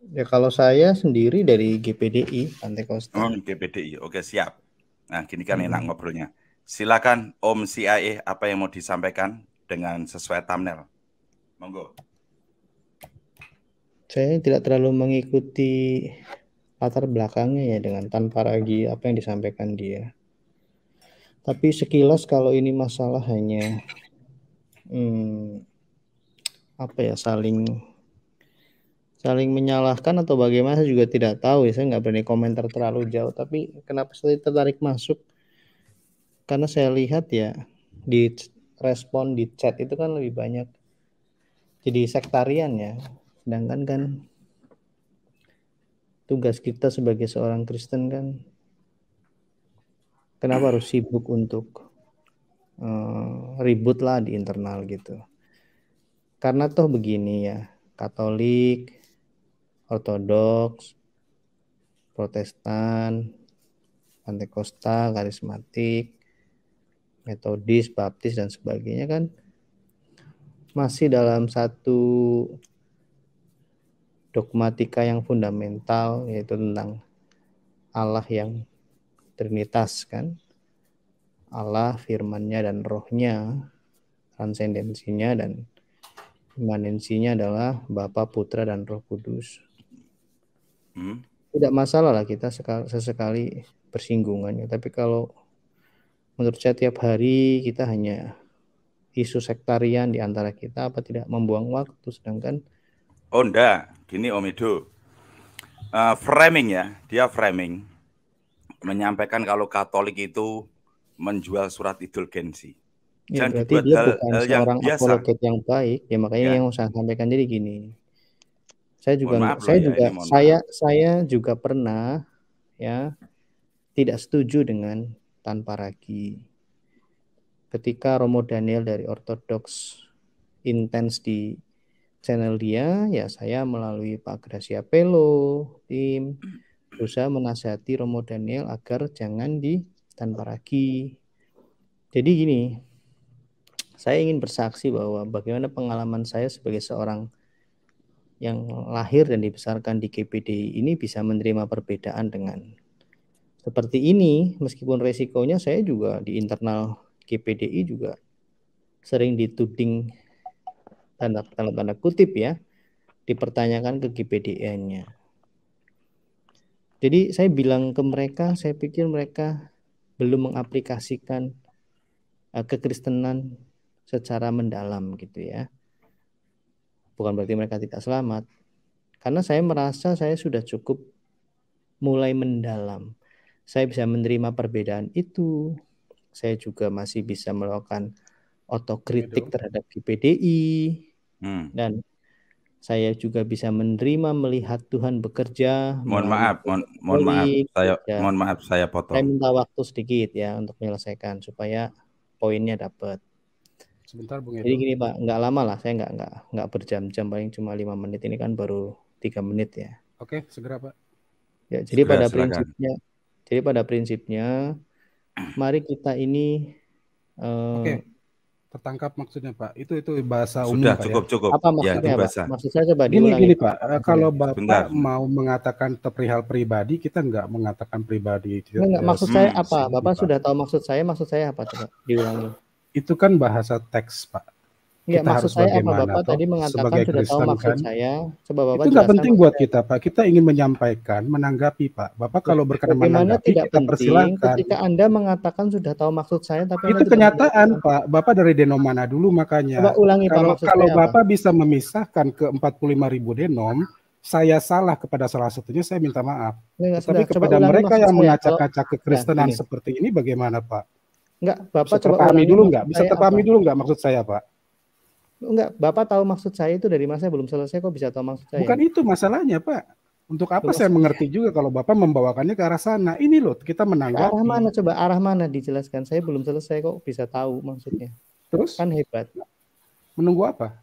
Ya kalau saya sendiri dari GPDI Pantai Kosta. GPDI. Oke, siap. Nah, gini kan enak ngobrolnya. Silakan Om CIA, apa yang mau disampaikan dengan sesuai thumbnail. Monggo. Saya tidak terlalu mengikuti latar belakangnya ya dengan tanpa ragi apa yang disampaikan dia. Tapi sekilas kalau ini masalah hanya apa ya saling menyalahkan atau bagaimana saya juga tidak tahu ya, saya nggak berani komentar terlalu jauh. Tapi kenapa saya tertarik masuk? Karena saya lihat ya di respon di chat itu kan lebih banyak jadi sektarian ya. Sedangkan kan tugas kita sebagai seorang Kristen kan kenapa harus sibuk untuk ribut lah di internal gitu. Karena toh begini ya, Katolik, Ortodoks, Protestan, Pantekosta, Karismatik, Metodis, Baptis dan sebagainya kan masih dalam satu dogmatika yang fundamental, yaitu tentang Allah yang Trinitas kan, Allah, firman-Nya dan Roh-Nya, transendensinya dan imanensinya adalah Bapa, Putra dan Roh Kudus. Tidak masalah lah kita sesekali bersinggungannya, tapi kalau menurut saya tiap hari kita hanya isu sektarian di antara kita, apa tidak membuang waktu? Sedangkan enggak, gini Om Edo, framing ya, dia framing menyampaikan kalau Katolik itu menjual surat indulgensi. ya Jangan berarti dibuat dia hal bukan yang seorang biasa. apologet yang baik ya, makanya Ya. yang saya sampaikan jadi gini, saya juga saya juga pernah ya tidak setuju dengan tanpa ragi ketika Romo Daniel dari Ortodoks intens di channel dia, ya saya melalui Pak Gracia Pelo tim berusaha menasihati Romo Daniel agar jangan di tanpa ragi. Jadi gini, saya ingin bersaksi bahwa bagaimana pengalaman saya sebagai seorang yang lahir dan dibesarkan di GPDI ini bisa menerima perbedaan dengan seperti ini, meskipun resikonya saya juga di internal GPDI juga sering dituding tanda kutip ya, dipertanyakan ke GPDN-nya. Jadi saya bilang ke mereka, saya pikir mereka belum mengaplikasikan kekristenan secara mendalam gitu ya. Bukan berarti mereka tidak selamat. Karena saya merasa saya sudah cukup mulai mendalam. Saya bisa menerima perbedaan itu. Saya juga masih bisa melakukan otokritik terhadap GPDI. Dan saya juga bisa menerima melihat Tuhan bekerja. Mohon maaf, saya potong. Saya minta waktu sedikit ya untuk menyelesaikan supaya poinnya dapat. Sebentar Bung Edo. Jadi gini Pak, nggak lama lah, saya nggak berjam-jam, paling cuma 5 menit, ini kan baru 3 menit ya. Oke, segera Pak. Ya, jadi pada prinsipnya, mari kita ini Oke, tertangkap maksudnya Pak. Itu bahasa umum sudah Pak, cukup. Apa maksudnya ya, Pak? Maksud saya coba gini diulangi. Pak, kalau Bapak mau mengatakan perihal pribadi, kita nggak mengatakan pribadi. Enggak, maksud saya apa? Bapak sudah tahu maksud saya apa? Coba diulangi. Itu kan bahasa teks Pak. Enggak, maksud saya apa? Bapak tadi mengatakan sudah tahu maksud kan? saya. Coba Bapak itu nggak penting buat kita Pak. Kita ingin menyampaikan, menanggapi Pak. Bapak kalau berkenan menanggapi, tidak kita penting persilakan. ketika Anda mengatakan sudah tahu maksud saya, tapi itu kenyataan Pak. Bapak dari denom mana dulu makanya. Coba ulangi Pak, kalau Bapak bisa memisahkan ke 45.000 denom, saya salah kepada salah satunya, saya minta maaf. Tapi kepada mereka yang mengacak-acak kekristenan seperti ini, bagaimana Pak? Enggak, Bapak bisa terpahami dulu nggak? Bisa terpahami dulu nggak maksud saya Pak? Enggak, Bapak tahu maksud saya itu dari mana? Saya belum selesai kok bisa tahu maksud saya. Bukan itu masalahnya Pak. Untuk apa saya mengerti juga kalau Bapak membawakannya ke arah sana? Ini loh, kita menanggapi. Arah mana coba? Arah mana dijelaskan? Saya belum selesai kok bisa tahu maksudnya. Terus? Kan hebat. Menunggu apa?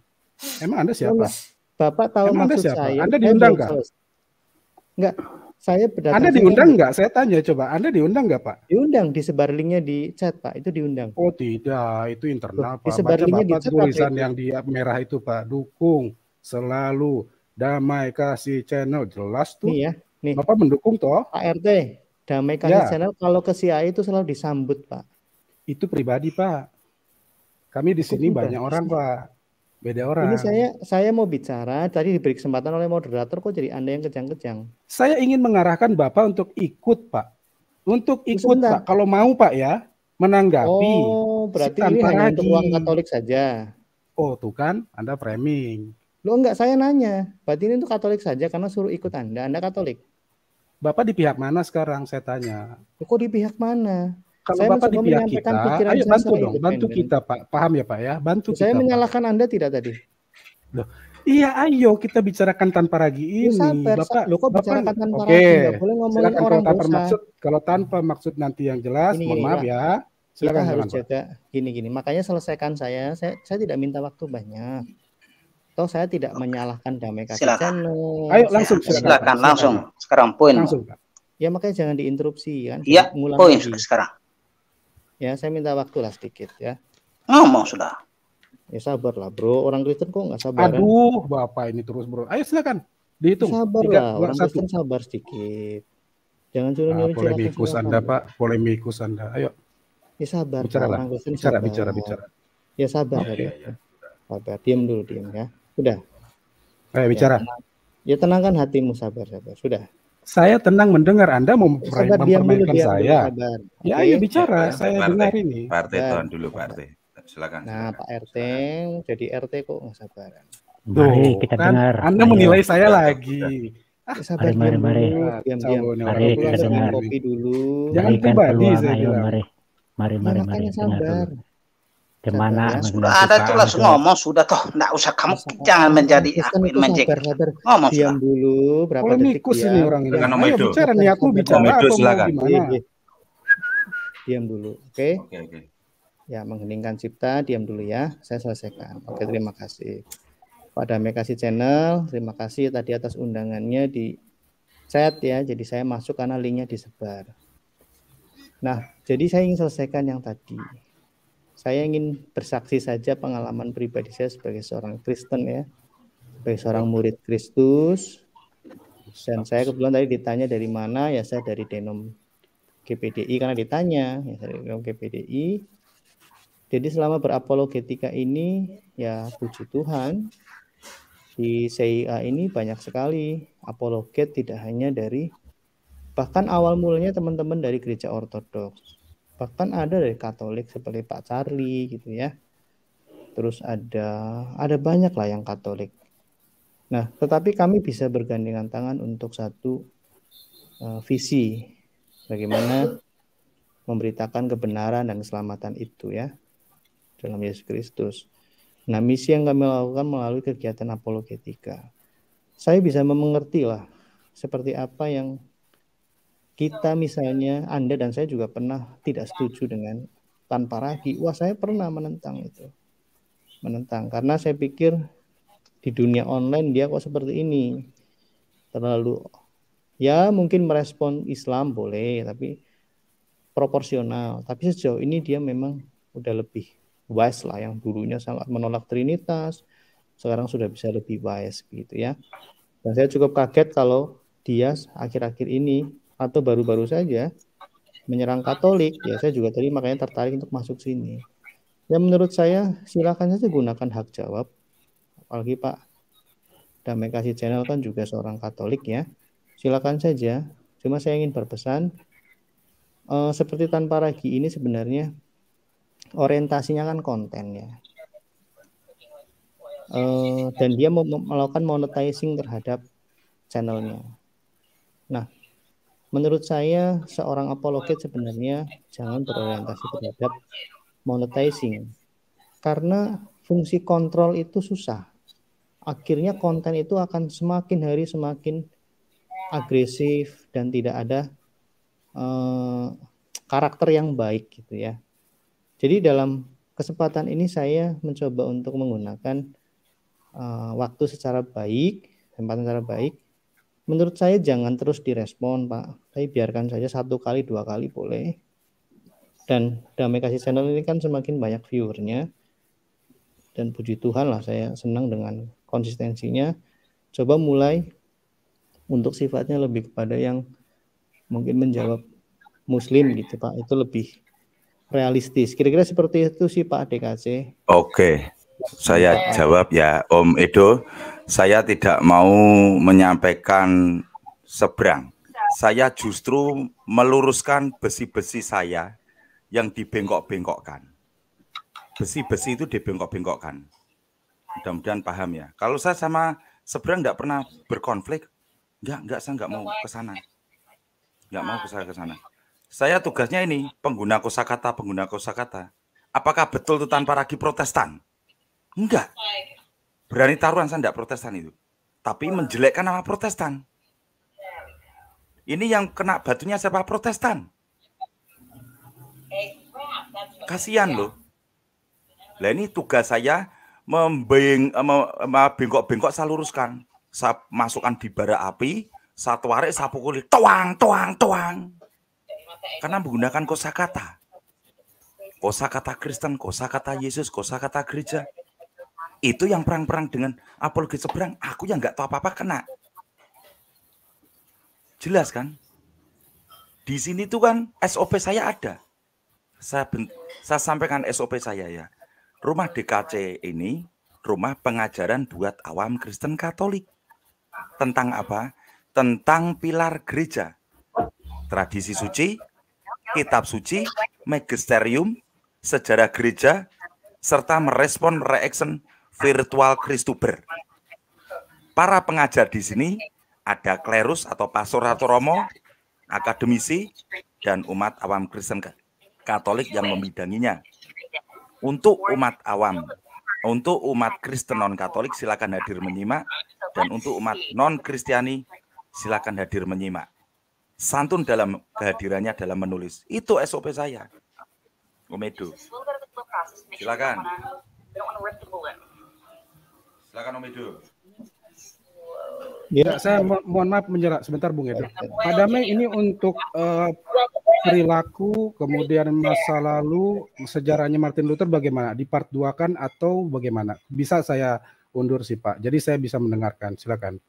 Emang Anda siapa? Bapak tahu maksud saya. Anda diundang nggak? Enggak. Saya Anda diundang nggak? Saya tanya coba. Anda diundang nggak Pak? Diundang, disebar linknya di chat Pak. Itu diundang. Oh tidak, itu internal Pak. Disebar Baca linknya Bapak tulisan yang di merah itu Pak. Dukung selalu Damai Kasih Channel, jelas tuh. Nih ya, nih. Bapak mendukung toh? Pak RT, Damai Kasih Channel kalau ke CAI itu selalu disambut, Pak. Itu pribadi, Pak. Kami di sini banyak orang, Pak. Beda orang. Ini saya mau bicara, tadi diberi kesempatan oleh moderator, kok jadi Anda yang kejang-kejang. Saya ingin mengarahkan Bapak untuk ikut, Pak. Untuk ikut, Pak. Kalau mau, Pak ya, menanggapi. Oh, berarti ini hanya untuk uang Katolik saja. Oh, tuh kan, Anda framing. Loh enggak, saya nanya. Berarti ini untuk Katolik saja karena suruh ikut Anda Katolik. Bapak di pihak mana sekarang, saya tanya. Kok di pihak mana? Kalau saya Bapak di pihak kita, ayo bantu dong, bantu kita, Pak. Paham ya, Pak ya? Bantu saya kita, menyalahkan Pak. Anda tidak tadi? Loh, iya, ayo kita bicarakan tanpa ragi ini. Sabar, Bapak, loh kok bicarakan tanpa ragi? Nggak boleh ngomongin orang dosa. Kalau tanpa maksud nanti yang jelas, mohon maaf ya. Silakan, kita harus jaga gini-gini. Makanya selesaikan saya tidak minta waktu banyak. Toh saya tidak menyalahkan Damai Kasih Channel. Ayo langsung silakan langsung. Sekarang poin. Langsung, Pak. Ya makanya jangan diinterupsi kan. Iya, poin sekarang. Ya saya minta waktu lah sedikit ya. Ngomong sudah. Ya sabar lah bro. Orang Kristen kok nggak sabar? Aduh, Bapak ini terus bro. Ayo silakan. Dihitung. Sabar lah. Orang Kristen sabar sedikit. Jangan nyuruh-nyuruh. Polemikus Anda, Pak. Polemikus Anda. Ayo. Ya sabar, bicara. Ya sabar, sabar. Diam dulu, ya. Sudah. Ayo bicara. Ya tenangkan hatimu, sabar. Sudah. Saya tenang mendengar Anda mempermainkan saya. Sabar. Ya, ayo bicara. Saya dengar ini. Pak RT tahan dulu, Pak RT. Silakan. Nah, Pak RT, jadi RT kok nggak sabaran. Mari kita dengar. Anda menilai saya lagi. Sabar, mari. Diam. Mari kita dengar. Kopi dulu. Jangan pribadi saya bilang. Mari sabar. Kemana? Sudah ada tuh langsung ngomong sudah toh, nggak usah kamu jangan menjadi menjek. Ngomong diam dulu berapa detik ini orang ini. Ayo bicara niatmu bicara atau gimana? Diam dulu, oke? Ya mengheningkan cipta, diam dulu ya. Saya selesaikan. Oke, terima kasih. Pak Damai Kasih Channel, terima kasih tadi atas undangannya di chat ya. Jadi saya masuk karena linknya disebar. Nah, jadi saya ingin selesaikan yang tadi. Saya ingin bersaksi saja pengalaman pribadi saya sebagai seorang Kristen ya. Sebagai seorang murid Kristus. Dan saya kebetulan tadi ditanya dari mana, ya saya dari Denom GPDI karena ditanya, ya dari Denom GPDI. Jadi selama berapologetika ini, ya puji Tuhan, di CIA ini banyak sekali apologet, tidak hanya dari bahkan awal mulanya teman-teman dari gereja ortodoks, bahkan ada dari Katolik seperti Pak Charlie gitu ya. Terus ada banyak lah yang Katolik. Nah, tetapi kami bisa bergandengan tangan untuk satu visi bagaimana memberitakan kebenaran dan keselamatan itu ya dalam Yesus Kristus. Nah, misi yang kami lakukan melalui kegiatan apologetika. Saya bisa mengerti lah seperti apa yang kita misalnya, Anda dan saya juga pernah tidak setuju dengan tanpa ragi. Wah, saya pernah menentang itu. Menentang, karena saya pikir di dunia online dia kok seperti ini. Terlalu, ya mungkin merespon Islam boleh, tapi proporsional. Tapi sejauh ini dia memang udah lebih wise lah, yang dulunya sangat menolak Trinitas, sekarang sudah bisa lebih wise gitu ya. Dan saya cukup kaget kalau dia akhir-akhir ini atau baru-baru saja menyerang Katolik, ya saya juga tadi makanya tertarik untuk masuk sini. Ya menurut saya silakan saja gunakan hak jawab, apalagi Pak Damai Kasih Channel kan juga seorang Katolik ya, silakan saja. Cuma saya ingin berpesan, seperti tanpa ragi ini sebenarnya orientasinya kan konten ya, dan dia mau melakukan monetizing terhadap channelnya. Nah, menurut saya seorang apologet sebenarnya jangan berorientasi terhadap monetizing, karena fungsi kontrol itu susah. Akhirnya konten itu akan semakin hari semakin agresif dan tidak ada karakter yang baik gitu ya. Jadi dalam kesempatan ini saya mencoba untuk menggunakan waktu secara baik, kesempatan secara baik. Menurut saya jangan terus direspon Pak, tapi biarkan saja 1 kali 2 kali boleh. Dan Damai Kasih Channel ini kan semakin banyak viewernya, dan puji Tuhan lah saya senang dengan konsistensinya. Coba mulai untuk sifatnya lebih kepada yang mungkin menjawab Muslim gitu Pak, itu lebih realistis. Kira-kira seperti itu sih Pak DKC. Oke, saya jawab ya Om Edo. Saya tidak mau menyampaikan seberang. Saya justru meluruskan besi-besi saya yang dibengkok-bengkokkan. Besi-besi itu dibengkok-bengkokkan. Mudah-mudahan paham ya. Kalau saya sama seberang enggak pernah berkonflik, enggak, saya enggak mau ke sana. Enggak mau ke sana. Saya tugasnya ini, pengguna kosakata. Apakah betul itu tanpa ragi Protestan? Enggak. Berani taruhan saya enggak Protestan itu. Tapi menjelekkan nama Protestan. Ini yang kena batunya siapa? Protestan. Kasihan loh. Lah ini tugas saya bengkok-bengkok saya luruskan. Saya masukkan di bara api, saya tarik, saya pukuli, toang. Karena menggunakan kosakata. Kosakata Kristen, kosakata Yesus, kosakata gereja. Itu yang perang-perang dengan apologi seberang. Aku yang nggak tahu apa-apa kena. Jelas kan? Di sini tuh kan SOP saya ada. Saya sampaikan SOP saya ya. Rumah DKC ini rumah pengajaran buat awam Kristen Katolik. Tentang apa? Tentang pilar gereja. Tradisi suci, kitab suci, magisterium, sejarah gereja, serta merespon reaction virtual Kristuber. Para pengajar di sini ada klerus atau pastor atau romo, akademisi, dan umat awam Kristen Katolik yang membidanginya. Untuk umat awam, untuk umat Kristen non-Katolik silakan hadir menyimak, dan untuk umat non-Kristiani silakan hadir menyimak. Santun dalam kehadirannya dalam menulis. Itu SOP saya. Om Edo. Silakan. Silakan Om Edo. Ya, saya mohon maaf menjerak sebentar Bung Edo. Pak Damai, ini untuk perilaku, kemudian masa lalu, sejarahnya Martin Luther bagaimana? Di part 2 kan atau bagaimana? Bisa saya undur sih Pak. Jadi saya bisa mendengarkan. Silakan.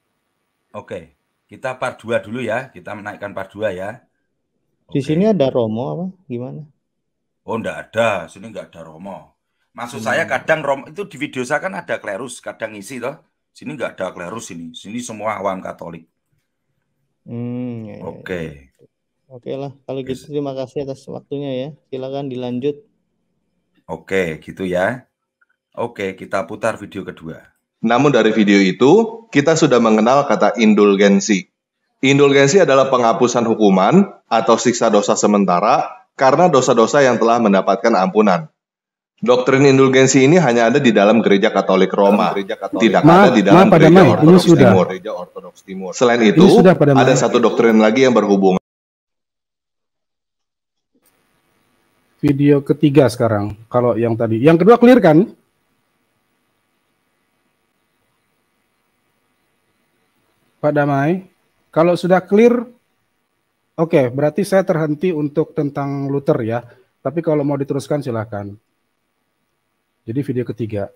Oke, kita part 2 dulu ya. Kita menaikkan part 2 ya. Di sini ada Romo apa? Gimana? Oh, enggak ada. Sini enggak ada Romo. Maksud saya kadang Romo itu di video saya kan ada klerus, kadang isi toh. Sini enggak ada klerus ini. Sini semua awam Katolik. Ya. Oke. Oke lah, kalau gitu terima kasih atas waktunya ya. Silakan dilanjut. Oke, gitu ya. Oke, kita putar video kedua. Namun dari video itu, kita sudah mengenal kata indulgensi. Indulgensi adalah penghapusan hukuman atau siksa dosa sementara karena dosa-dosa yang telah mendapatkan ampunan. Doktrin indulgensi ini hanya ada di dalam Gereja Katolik Roma, tidak ada di dalam Gereja Ortodoks Timur. Selain itu, ada satu doktrin lagi yang berhubungan. Video ketiga sekarang, kalau yang tadi. Yang kedua clear kan? Pak Damai, kalau sudah clear, oke, berarti saya terhenti untuk tentang Luther ya. Tapi kalau mau diteruskan silakan. Jadi video ketiga.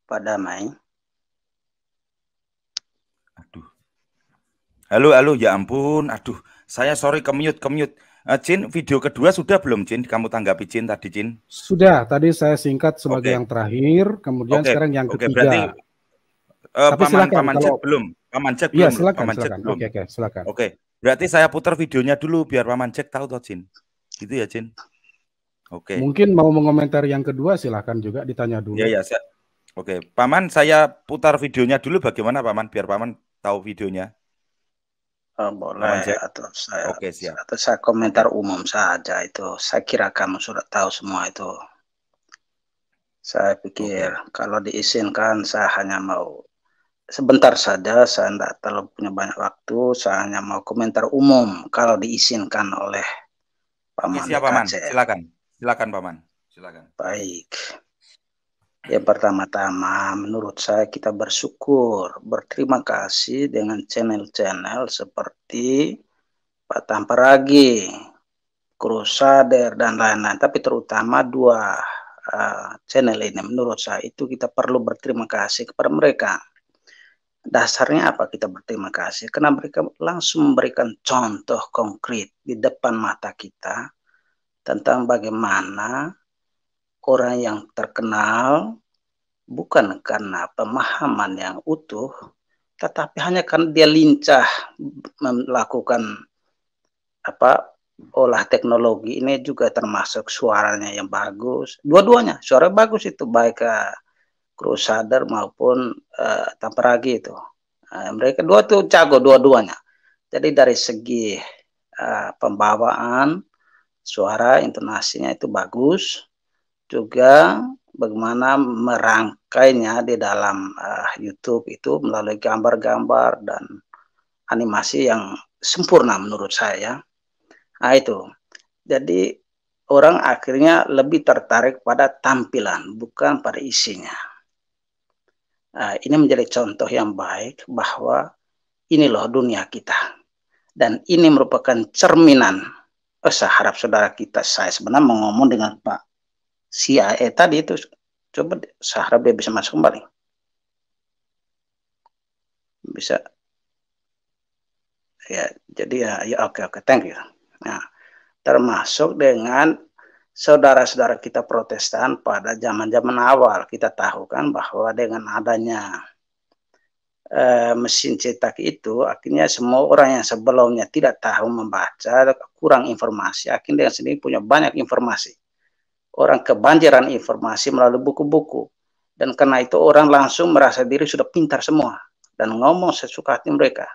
Pak Damai. Aduh. Halo, ya ampun. Aduh, saya sorry kemute. Cin, video kedua sudah belum, Cin? Kamu tanggapi, Cin, tadi, Cin? Sudah, tadi saya singkat sebagai yang terakhir, kemudian sekarang yang ketiga. Berarti tapi silakan, Paman Cek belum. Paman Cek belum. Iya, silakan. Silakan. Oke. Berarti saya putar videonya dulu biar Paman Cek tahu toh, Cin. Gitu ya, Cin. Oke. Mungkin mau mengomentari yang kedua silakan juga ditanya dulu. Iya, Oke, Paman, saya putar videonya dulu bagaimana, Paman, biar Paman tahu videonya. Boleh, atau saya komentar umum saja itu. Saya kira kamu sudah tahu semua itu. Saya pikir kalau diizinkan saya hanya mau sebentar saja, saya tidak terlalu punya banyak waktu, saya hanya mau komentar umum kalau diizinkan oleh Paman. Siapa, Paman? Silakan Paman. Silakan. Baik. Yang pertama-tama menurut saya kita bersyukur, berterima kasih dengan channel-channel seperti Pak Tamparagi, Crusader dan lain-lain, tapi terutama dua channel ini menurut saya itu kita perlu berterima kasih kepada mereka. Dasarnya apa kita berterima kasih? Karena mereka langsung memberikan contoh konkret di depan mata kita tentang bagaimana orang yang terkenal bukan karena pemahaman yang utuh, tetapi hanya karena dia lincah melakukan olah teknologi ini, juga termasuk suaranya yang bagus. Dua-duanya suara bagus itu, baik Crusader maupun Tamparagi itu. Mereka dua tuh jago dua-duanya. Jadi dari segi pembawaan suara, intonasinya itu bagus. Juga bagaimana merangkainya di dalam YouTube itu melalui gambar-gambar dan animasi yang sempurna menurut saya. Nah itu, jadi orang akhirnya lebih tertarik pada tampilan, bukan pada isinya. Ini menjadi contoh yang baik bahwa ini loh dunia kita. Dan ini merupakan cerminan. Saya harap saudara kita, saya sebenarnya mau ngomong dengan Pak CIA tadi itu, coba saya harap dia bisa masuk kembali. Bisa. Ya, jadi ya oke, thank you. Nah, termasuk dengan saudara-saudara kita Protestan pada zaman-zaman awal, kita tahu kan bahwa dengan adanya mesin cetak itu, akhirnya semua orang yang sebelumnya tidak tahu membaca, kurang informasi, akhirnya dengan sendiri punya banyak informasi. Orang kebanjiran informasi melalui buku-buku, dan karena itu orang langsung merasa diri sudah pintar semua dan ngomong sesuka hati mereka,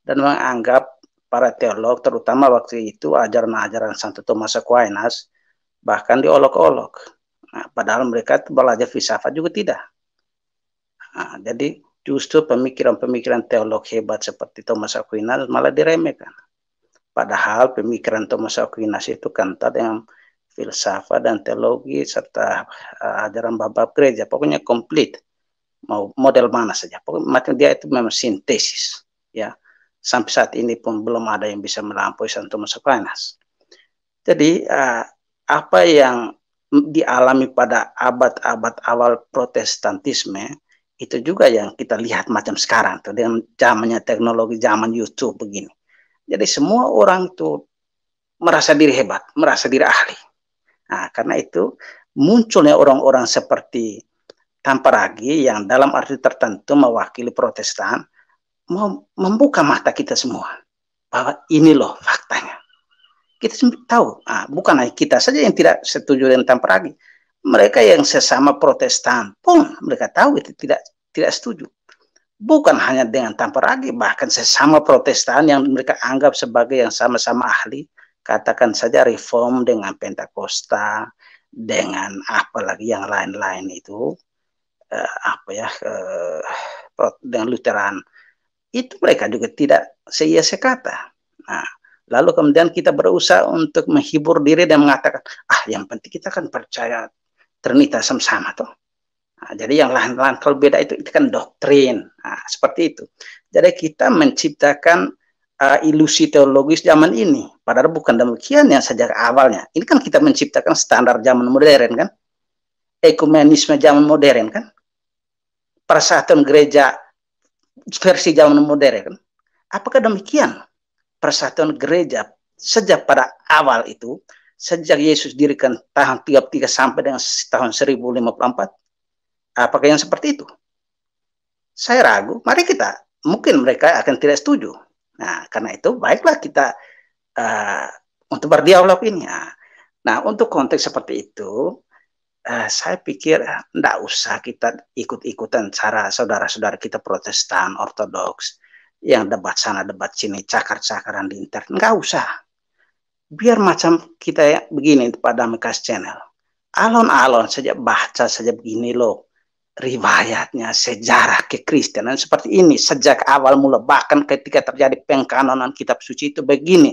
dan menganggap para teolog, terutama waktu itu ajaran-ajaran Santo Thomas Aquinas, bahkan diolok-olok. Nah, padahal mereka belajar filsafat juga tidak. Nah, jadi justru pemikiran-pemikiran teolog hebat seperti Thomas Aquinas malah diremehkan. Padahal pemikiran Thomas Aquinas itu kental dengan filsafat dan teologi serta ajaran bab-bab gereja. Pokoknya komplit. Mau model mana saja. Pokoknya dia itu memang sintesis. Ya. Sampai saat ini pun belum ada yang bisa melampaui Santo Thomas Aquinas. Jadi apa yang dialami pada abad-abad awal Protestantisme itu juga yang kita lihat macam sekarang tuh, dengan zamannya teknologi, zaman YouTube begini. Jadi semua orang tuh merasa diri hebat, merasa diri ahli. Nah, karena itu munculnya orang-orang seperti Tamparagi yang dalam arti tertentu mewakili Protestan, membuka mata kita semua bahwa ini loh faktanya. Kita tahu, bukan hanya kita saja yang tidak setuju dengan Tamparagi. Mereka yang sesama Protestan pun mereka tahu itu tidak setuju. Bukan hanya dengan Tamparagi, bahkan sesama Protestan yang mereka anggap sebagai yang sama-sama ahli, katakan saja Reform dengan Pentakosta, dengan apalagi yang lain-lain itu, dengan Lutheran. Itu mereka juga tidak seia sekata. Nah, lalu kemudian kita berusaha untuk menghibur diri dan mengatakan, yang penting kita kan percaya Trinitas sama-sama tuh. Nah, jadi yang lain-lain kalau beda itu kan doktrin. Nah, seperti itu. Jadi kita menciptakan ilusi teologis zaman ini. Padahal bukan demikian yang sejak awalnya. Ini kan kita menciptakan standar zaman modern kan. Ekumenisme zaman modern kan. Persatuan gereja versi zaman modern kan? Apakah demikian persatuan gereja sejak pada awal itu, sejak Yesus dirikan tahun 33 sampai dengan tahun 1054? Apakah yang seperti itu? Saya ragu. Mari kita, mungkin mereka akan tidak setuju. Nah, karena itu baiklah kita untuk berdialog ini. Nah, untuk konteks seperti itu, saya pikir tidak usah kita ikut-ikutan cara saudara-saudara kita Protestan, Ortodoks, yang debat sana, debat sini, cakar-cakaran di internet. Nggak usah. Biar macam kita ya, begini pada Mekas Channel. Alon-alon saja baca saja begini loh. Riwayatnya, sejarah kekristenan seperti ini. Sejak awal mula, bahkan ketika terjadi pengkanonan kitab suci itu begini.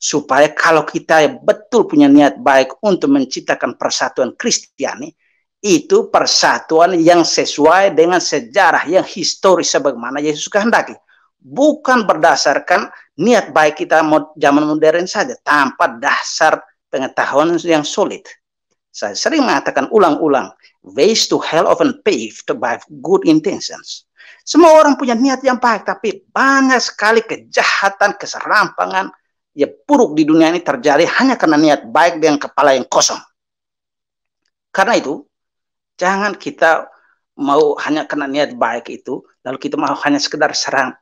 Supaya kalau kita betul punya niat baik untuk menciptakan persatuan Kristiani, itu persatuan yang sesuai dengan sejarah yang historis sebagaimana Yesus kehendaki. bukan berdasarkan niat baik kita zaman modern saja, tanpa dasar pengetahuan yang solid. Saya sering mengatakan ulang-ulang, ways to hell often paved by good intentions. Semua orang punya niat yang baik, tapi banyak sekali kejahatan, keserampangan, ya buruk di dunia ini terjadi hanya karena niat baik dengan kepala yang kosong. Karena itu, jangan kita mau hanya karena niat baik itu, lalu kita mau hanya sekedar serang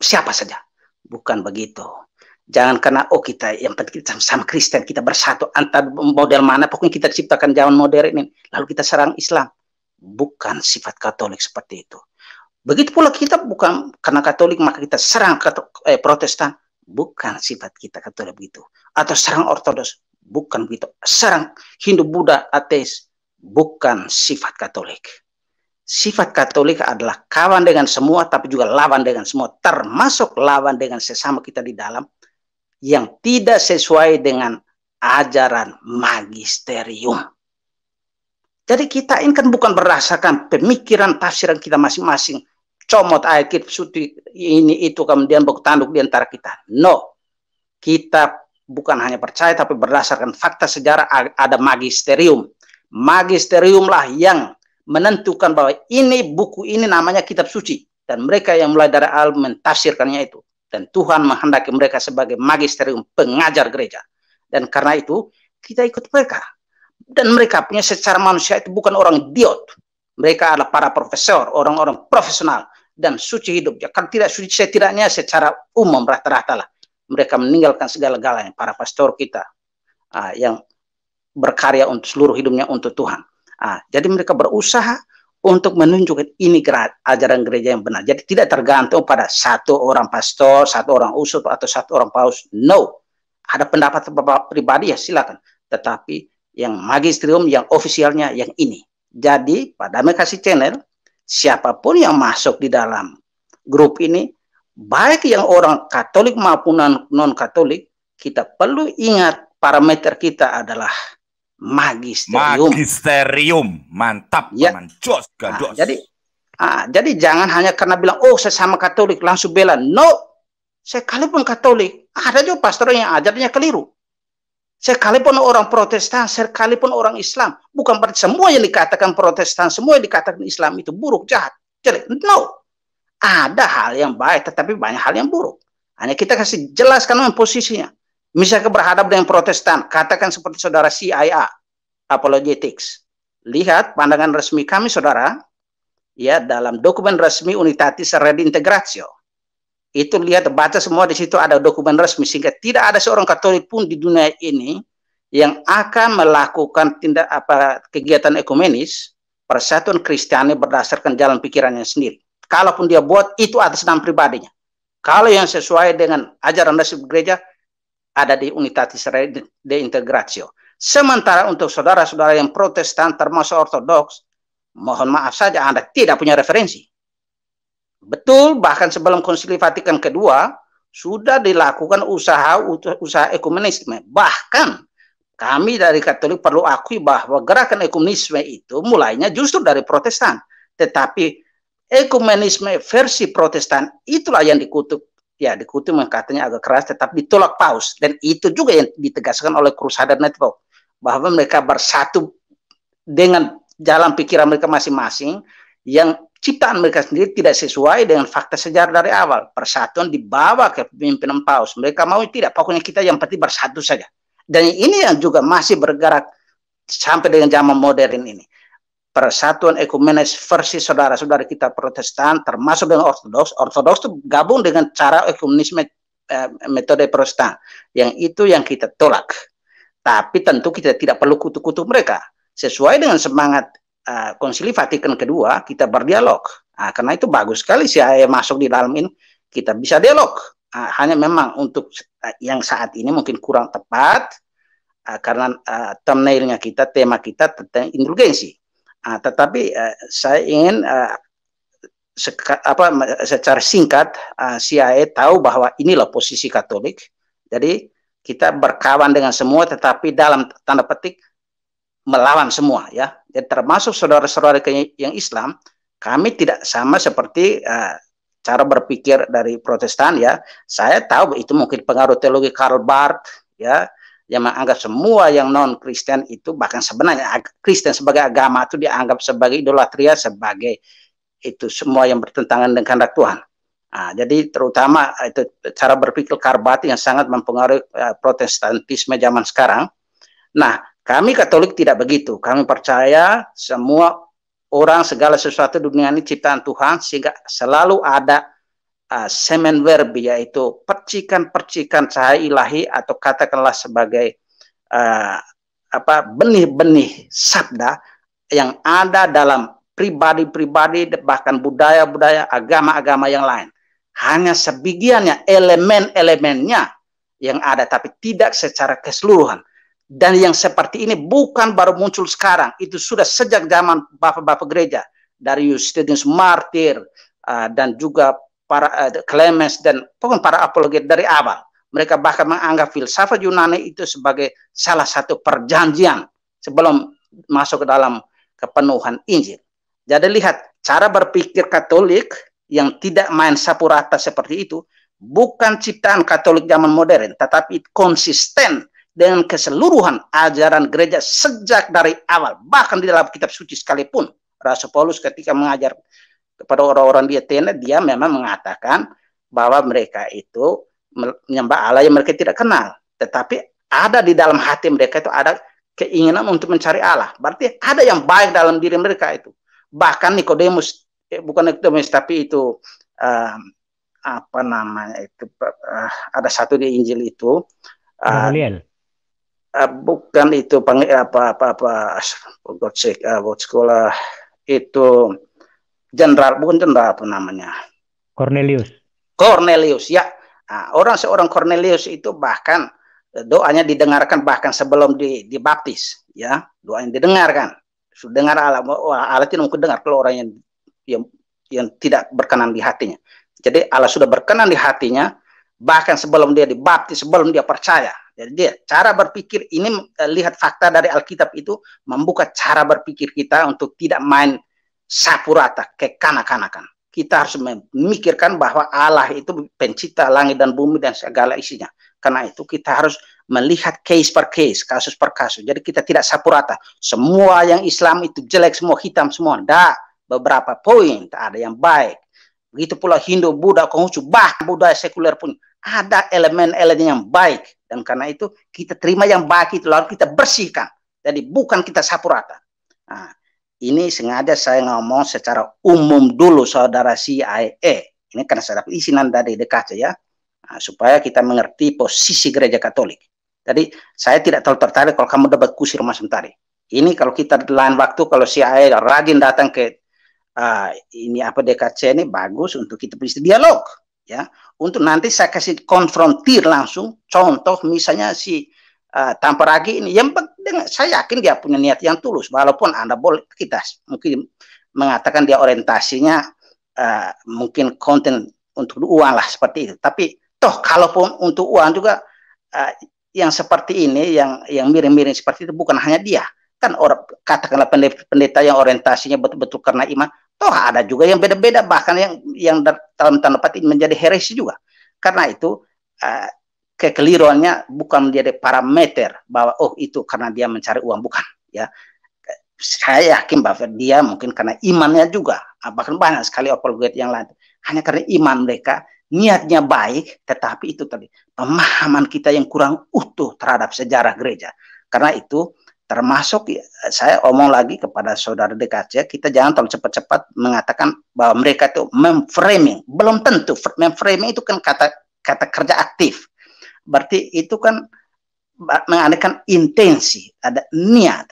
siapa saja. Bukan begitu. Jangan karena kita yang penting kita sama Kristen, kita bersatu antar model mana, pokoknya kita ciptakan zaman modern ini, lalu kita serang Islam. Bukan sifat Katolik seperti itu. Begitu pula kita bukan karena Katolik maka kita serang Protestan, bukan sifat kita Katolik begitu. Atau serang Ortodoks, bukan begitu. Serang Hindu, Buddha, ateis, bukan sifat Katolik. Sifat Katolik adalah kawan dengan semua, tapi juga lawan dengan semua, termasuk lawan dengan sesama kita di dalam yang tidak sesuai dengan ajaran magisterium. Jadi kita ini kan bukan berdasarkan pemikiran tafsiran kita masing-masing, comot ayat suci ini itu kemudian buku tanduk di antara kita. No, kita bukan hanya percaya tapi berdasarkan fakta sejarah, ada magisterium. Magisteriumlah yang menentukan bahwa ini buku ini namanya kitab suci, dan mereka yang mulai dari awal mentafsirkannya itu. Dan Tuhan menghendaki mereka sebagai magisterium, pengajar gereja. Dan karena itu, kita ikut mereka. Dan mereka punya secara manusia itu bukan orang idiot. Mereka adalah para profesor, orang-orang profesional, dan suci hidup. Kan tidak suci setidaknya secara umum rata-rata lah. Mereka meninggalkan segala-galanya, para pastor kita, yang berkarya untuk seluruh hidupnya untuk Tuhan. Jadi mereka berusaha untuk menunjukkan ini ajaran gereja yang benar. Jadi tidak tergantung pada satu orang pastor, satu orang usut, atau satu orang paus. No. Ada pendapat pribadi ya silakan. Tetapi yang magisterium, yang ofisialnya yang ini. Jadi pada Damai Kasih Channel, siapapun yang masuk di dalam grup ini, baik yang orang Katolik maupun non-Katolik, kita perlu ingat parameter kita adalah magisterium. Magisterium, mantap, ya. Jos, gados. Jadi jangan hanya karena bilang, oh saya sama Katolik langsung bela. No, sekalipun Katolik, ada juga pastor yang ajarnya keliru. Sekalipun orang Protestan, sekalipun orang Islam, bukan berarti semua yang dikatakan Protestan, semua yang dikatakan Islam itu buruk, jahat, jelek. No, ada hal yang baik, tetapi banyak hal yang buruk. Hanya kita kasih jelaskan posisinya. Misalnya berhadap dengan Protestan, katakan seperti saudara CIA, Apologetics. Lihat pandangan resmi kami, saudara, ya dalam dokumen resmi Unitatis Redintegratio. Itu lihat, baca semua di situ ada dokumen resmi, sehingga tidak ada seorang Katolik pun di dunia ini yang akan melakukan kegiatan ekumenis, persatuan Kristiani berdasarkan jalan pikirannya sendiri. Kalaupun dia buat, itu atas nama pribadinya. Kalau yang sesuai dengan ajaran resmi gereja, ada di Unitatis Redintegratio. Sementara untuk saudara-saudara yang Protestan termasuk Ortodoks, mohon maaf saja Anda tidak punya referensi. Betul, bahkan sebelum Konsili Vatikan kedua sudah dilakukan usaha ekumenisme. Bahkan kami dari Katolik perlu akui bahwa gerakan ekumenisme itu mulainya justru dari Protestan. Tetapi ekumenisme versi Protestan itulah yang dikutuk. Ya, dikutuk katanya agak keras, tetapi ditolak paus. Dan itu juga yang ditegaskan oleh Crusader Network, bahwa mereka bersatu dengan jalan pikiran mereka masing-masing, yang ciptaan mereka sendiri tidak sesuai dengan fakta sejarah dari awal. Persatuan dibawa ke pemimpinan paus. Mereka mau tidak, pokoknya kita yang penting bersatu saja. Dan ini yang juga masih bergerak sampai dengan zaman modern ini. Persatuan ekumenis versi saudara-saudara kita Protestan, termasuk dengan Ortodoks. Ortodoks itu gabung dengan cara ekumenisme metode Protestan. Yang itu yang kita tolak. Tapi tentu kita tidak perlu kutuk-kutuk mereka. Sesuai dengan semangat Konsili Vatikan kedua, kita berdialog. Karena itu bagus sekali saya masuk di dalam ini. Kita bisa dialog. Hanya memang untuk yang saat ini mungkin kurang tepat. Karena thumbnailnya kita, tema kita tentang indulgensi. Tetapi saya ingin secara singkat CIA tahu bahwa inilah posisi Katolik. Jadi kita berkawan dengan semua, tetapi dalam tanda petik melawan semua, ya. Jadi termasuk saudara-saudara yang Islam, kami tidak sama seperti cara berpikir dari Protestan ya. Saya tahu itu mungkin pengaruh teologi Karl Barth ya, yang menganggap semua yang non Kristen itu, bahkan sebenarnya Kristen sebagai agama itu dianggap sebagai idolatria, sebagai itu semua yang bertentangan dengan kehendak Tuhan. Nah, jadi terutama itu cara berpikir Karl Barth yang sangat mempengaruhi Protestantisme zaman sekarang. Nah, kami Katolik tidak begitu. Kami percaya semua orang, segala sesuatu dunia ini ciptaan Tuhan, sehingga selalu ada semen verbi, yaitu percikan-percikan cahaya ilahi, atau katakanlah sebagai benih-benih sabda yang ada dalam pribadi-pribadi, bahkan budaya-budaya, agama-agama yang lain. Hanya sebagiannya elemen-elemennya yang ada, tapi tidak secara keseluruhan. Dan yang seperti ini bukan baru muncul sekarang, itu sudah sejak zaman bapak-bapak gereja, dari Justinus Martir dan juga para Clemens dan pokoknya para apologet dari awal. Mereka bahkan menganggap filsafat Yunani itu sebagai salah satu perjanjian sebelum masuk ke dalam kepenuhan Injil. Jadi lihat, cara berpikir Katolik yang tidak main sapu rata seperti itu bukan ciptaan Katolik zaman modern, tetapi konsisten dengan keseluruhan ajaran gereja sejak dari awal. Bahkan di dalam kitab suci sekalipun, Rasul Paulus ketika mengajar kepada orang-orang di Athena, dia memang mengatakan bahwa mereka itu menyembah Allah yang mereka tidak kenal. Tetapi ada di dalam hati mereka itu ada keinginan untuk mencari Allah. Berarti ada yang baik dalam diri mereka itu. Bahkan Nikodemus, bukan Nikodemus, tapi itu apa namanya itu, ada satu di Injil itu. Bukan itu sekolah itu jenderal, bukan jenderal, apa namanya, Cornelius ya. Seorang Cornelius itu bahkan doanya didengarkan bahkan sebelum dibaptis ya, doanya didengarkan. Sudah dengar Allah tidak mungkin dengar kalau orang yang tidak berkenan di hatinya. Jadi Allah sudah berkenan di hatinya bahkan sebelum dia dibaptis, sebelum dia percaya. Jadi dia cara berpikir ini, lihat fakta dari Alkitab itu membuka cara berpikir kita untuk tidak main sapu rata kekanak-kanakan. Kita harus memikirkan bahwa Allah itu pencipta langit dan bumi dan segala isinya. Karena itu kita harus melihat case per case, kasus per kasus. Jadi kita tidak sapu rata. Semua yang Islam itu jelek, semua hitam semua. Ada beberapa poin, tak ada yang baik. Begitu pula Hindu, Buddha, Konghucu, bahkan budaya sekuler pun ada elemen-elemen yang baik. Dan karena itu kita terima yang baik itu, lalu kita bersihkan. Jadi bukan kita sapu rata. Nah, ini sengaja saya ngomong secara umum dulu, saudara CIA. Ini karena saya dapat isinan dari DKC ya. Nah, supaya kita mengerti posisi gereja Katolik. Jadi saya tidak terlalu tertarik kalau kamu dapat kusir Mas Mentari. Ini kalau kita lain waktu, kalau CIA rajin datang ke ini apa DKC ini, bagus untuk kita bisa dialog ya. Untuk nanti saya kasih konfrontir langsung. Contoh misalnya si Tamparagi ini, yang saya yakin dia punya niat yang tulus, walaupun Anda boleh kita mungkin mengatakan dia orientasinya mungkin konten untuk uang lah seperti itu. Tapi toh kalaupun untuk uang juga yang seperti ini, yang miring-miring seperti itu bukan hanya dia. Kan orang katakanlah pendeta yang orientasinya betul-betul karena iman, toh ada juga yang beda-beda, bahkan yang dalam tanda petik menjadi heresi juga. Karena itu kekeliruannya bukan menjadi parameter bahwa oh itu karena dia mencari uang, bukan ya. Saya yakin bahwa dia mungkin karena imannya juga, bahkan banyak sekali apologet yang lain hanya karena iman mereka, niatnya baik, tetapi itu tadi pemahaman kita yang kurang utuh terhadap sejarah gereja. Karena itu termasuk saya omong lagi kepada saudara DKC, kita jangan terlalu cepat-cepat mengatakan bahwa mereka itu memframing. Belum tentu. Memframing itu kan kata kerja aktif. Berarti itu kan mengadakan intensi, ada niat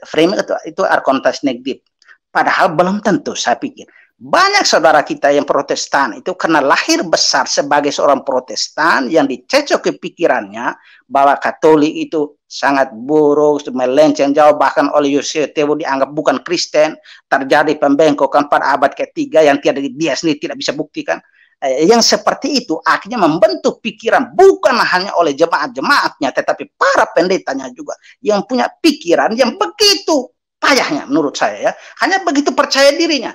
framing itu konotasi negatif. Padahal belum tentu, saya pikir. Banyak saudara kita yang Protestan itu karena lahir besar sebagai seorang Protestan yang dicecoki pikirannya bahwa Katolik itu sangat buruk, melenceng jauh, bahkan oleh Yosef Tewo dianggap bukan Kristen, terjadi pembengkokan pada abad ketiga yang dia sendiri tidak bisa buktikan. Yang seperti itu akhirnya membentuk pikiran bukan hanya oleh jemaat-jemaatnya, tetapi para pendetanya juga yang punya pikiran yang begitu payahnya menurut saya ya, hanya begitu percaya dirinya.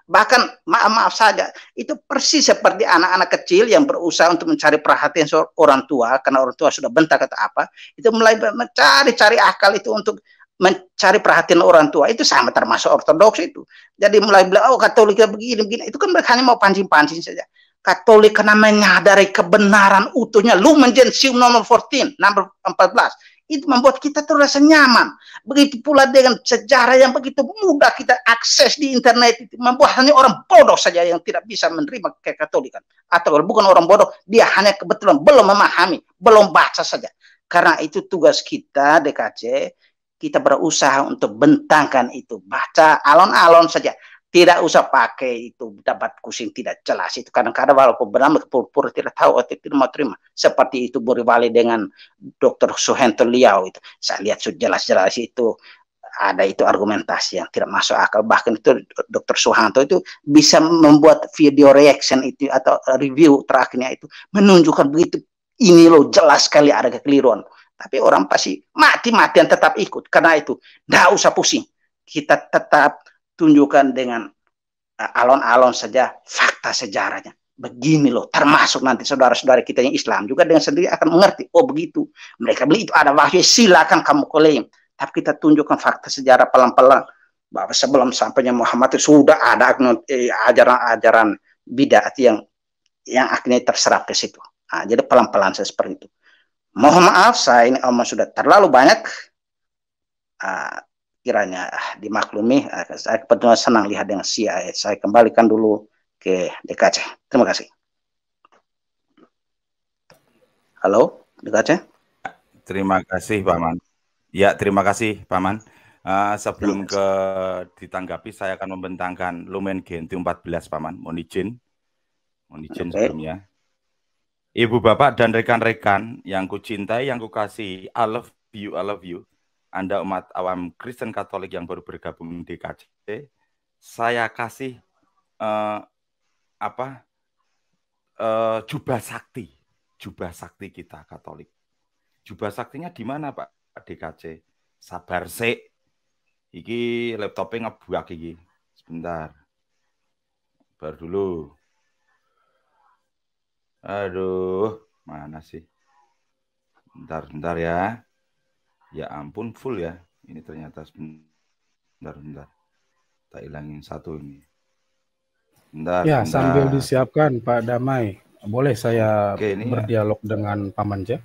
Bahkan maaf saja, itu persis seperti anak-anak kecil yang berusaha untuk mencari perhatian orang tua, karena orang tua sudah bentak atau apa, itu mulai mencari akal itu untuk mencari perhatian orang tua. Itu sama termasuk ortodoks itu. Jadi mulai bilang, oh Katolik begini, itu kan mereka hanya mau pancing-pancing saja. Katolik karena menyadari kebenaran utuhnya, Lumen Gentium nomor 14, nomor 14. Itu membuat kita terasa nyaman. Begitu pula dengan sejarah yang begitu mudah kita akses di internet, itu membuat hanya orang bodoh saja yang tidak bisa menerima kekatolikan. Atau kalau bukan orang bodoh, dia hanya kebetulan belum memahami, belum baca saja. Karena itu tugas kita DKC, kita berusaha untuk bentangkan itu. Baca alon-alon saja. Tidak usah pakai itu dapat kucing tidak jelas itu. Kadang-kadang walaupun benar pura-pura tidak tahu atau tidak mau terima. Seperti itu Buriwali dengan Dr. Suhento Liao itu. Saya lihat jelas-jelas itu ada itu argumentasi yang tidak masuk akal. Bahkan itu Dr. Suhanto itu bisa membuat video reaction itu atau review terakhirnya itu menunjukkan begitu ini loh jelas sekali ada kekeliruan. Tapi orang pasti mati-matian tetap ikut. Karena itu tidak usah pusing. Kita tetap tunjukkan dengan alon-alon saja fakta sejarahnya. Begini loh, termasuk nanti saudara-saudara kita yang Islam juga dengan sendiri akan mengerti. Oh begitu, mereka beli itu ada wahyu, silakan kamu klaim. Tapi kita tunjukkan fakta sejarah pelan-pelan bahwa sebelum sampainya Muhammad itu sudah ada ajaran-ajaran bid'ah yang akhirnya terserap ke situ. Jadi pelan-pelan seperti itu. Mohon maaf, saya ini omong sudah terlalu banyak. Kiranya dimaklumi. Saya kebetulan senang lihat dengan CIA. Saya kembalikan dulu ke DKC. Terima kasih. Halo, DKC. Terima kasih, Paman. Ya, terima kasih, Paman. Sebelum ditanggapi, saya akan membentangkan Lumen Gentium 14, Paman. Mohon izin sebelumnya. Ibu, Bapak, dan rekan-rekan yang kucintai, yang kukasihi, I love you. Anda umat awam Kristen Katolik yang baru bergabung di DKC, saya kasih jubah sakti kita Katolik. Jubah saktinya di mana, Pak DKC? Sabar sik. Iki laptopnya ngebuak iki. Sebentar. Sabar dulu. Aduh, mana sih? Bentar ya. Ya ampun, full ya. Ini ternyata bentar. Tak hilangin satu ini. Bentar. Sambil disiapkan Pak Damai. Boleh saya berdialog dengan Paman Jack?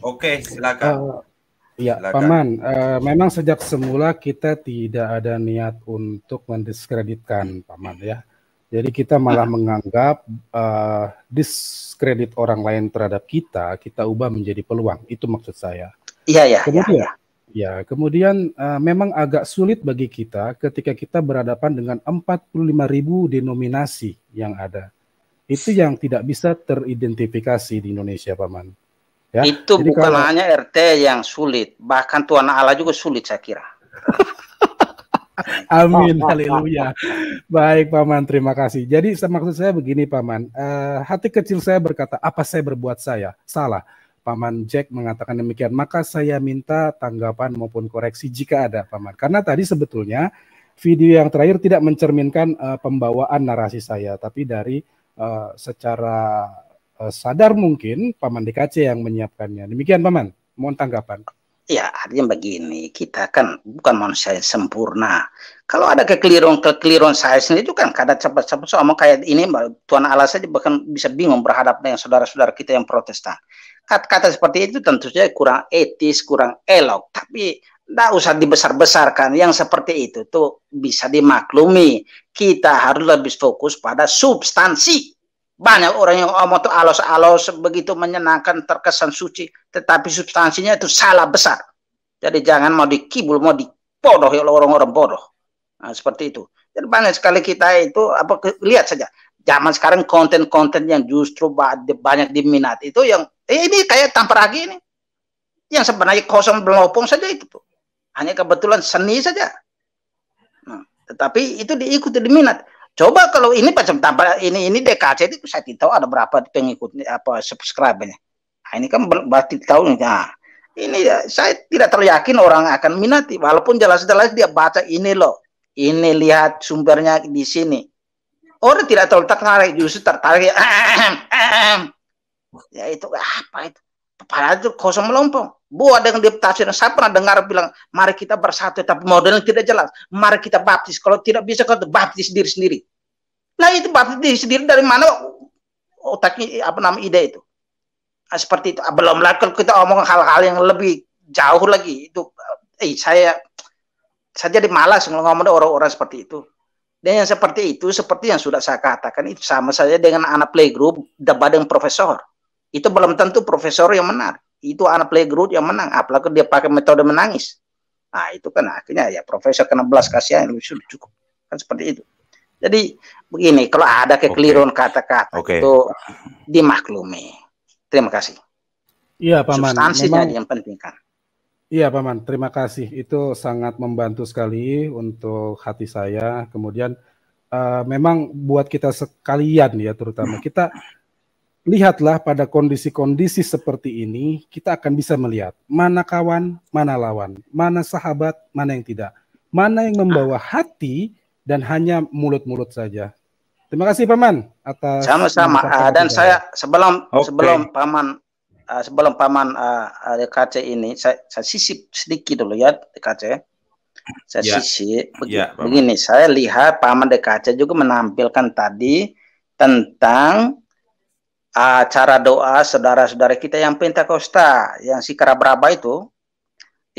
Oke, silakan. Silakan. Paman, memang sejak semula kita tidak ada niat untuk mendiskreditkan Paman ya. Jadi kita malah menganggap diskredit orang lain terhadap kita ubah menjadi peluang. Itu maksud saya. Iya. Kemudian memang agak sulit bagi kita ketika kita berhadapan dengan 45.000 denominasi yang ada. Itu yang tidak bisa teridentifikasi di Indonesia, Paman. Ya? Itu jadi bukan hanya RT yang sulit, bahkan Tuhan Allah juga sulit saya kira. Amin, haleluya. Baik Paman, terima kasih. Jadi maksud saya begini Paman, hati kecil saya berkata, apa saya berbuat salah? Paman Jack mengatakan demikian, maka saya minta tanggapan maupun koreksi jika ada Paman. Karena tadi sebetulnya video yang terakhir tidak mencerminkan pembawaan narasi saya, tapi dari secara sadar mungkin Paman DKC yang menyiapkannya. Demikian Paman, mohon tanggapan. Ya, artinya begini, kita kan bukan manusia yang sempurna. Kalau ada kekeliruan saya sendiri itu kan kadang cepat-cepat ngomong kayak ini, Tuhan Allah saja bahkan bisa bingung berhadap dengan saudara-saudara kita yang Protestan. Kata-kata seperti itu tentu saja kurang etis, kurang elok, tapi tidak usah dibesar-besarkan. Yang seperti itu tuh bisa dimaklumi. Kita harus lebih fokus pada substansi. Banyak orang yang ngomong tuh alos-alos begitu menyenangkan, terkesan suci, tetapi substansinya itu salah besar. Jadi jangan mau dikibul, mau dipodohi oleh orang-orang bodoh. Nah, seperti itu. Jadi banyak sekali kita itu lihat saja. Zaman sekarang konten-konten yang justru banyak diminati itu yang ini kayak Tamparagi ini. Yang sebenarnya kosong belopong saja itu tuh. Hanya kebetulan seni saja. Nah, tetapi itu diikuti diminat. Coba kalau ini macam tambah ini DKC itu saya tidak tahu ada berapa pengikutnya subscribernya. Nah, ini kan berarti tahu nah, ini ya, saya tidak teryakin orang akan minati walaupun jelas-jelas dia baca ini loh. Ini lihat sumbernya di sini. Orang tidak terlalu tertarik, justru tertarik. Ya itu apa itu? Padahal itu kosong melompong. Buat dengan dia tafsir. Saya pernah dengar bilang, mari kita bersatu, tapi modelnya tidak jelas. Mari kita baptis. Kalau tidak bisa, kalau baptis diri sendiri. Nah itu baptis diri sendiri dari mana otaknya ide itu? Nah, seperti itu. Belum lagi kalau kita omong hal-hal yang lebih jauh lagi itu. Saya jadi malas ngomong orang-orang seperti itu. Dan yang seperti itu, seperti yang sudah saya katakan, itu sama saja dengan anak playgroup debat dengan profesor. Itu belum tentu profesor yang menang. Itu anak playgroup yang menang. Apalagi dia pakai metode menangis. Nah itu kan akhirnya ya profesor kena belas kasihan sudah cukup. Kan seperti itu. Jadi begini, kalau ada kekeliruan kata-kata itu dimaklumi. Terima kasih. Iya Paman. Substansinya yang penting kan. Iya Paman, terima kasih. Itu sangat membantu sekali untuk hati saya. Kemudian memang buat kita sekalian ya, terutama kita lihatlah pada kondisi-kondisi seperti ini, kita akan bisa melihat mana kawan, mana lawan, mana sahabat, mana yang tidak, mana yang membawa hati dan hanya mulut-mulut saja. Terima kasih Paman atas sama-sama. Dan saya sebelum Paman DKC ini, saya sisip sedikit dulu ya DKC. Saya sisip begini. Saya lihat Paman DKC juga menampilkan tadi tentang cara doa saudara-saudara kita yang Pentakosta, yang Sikarabraba itu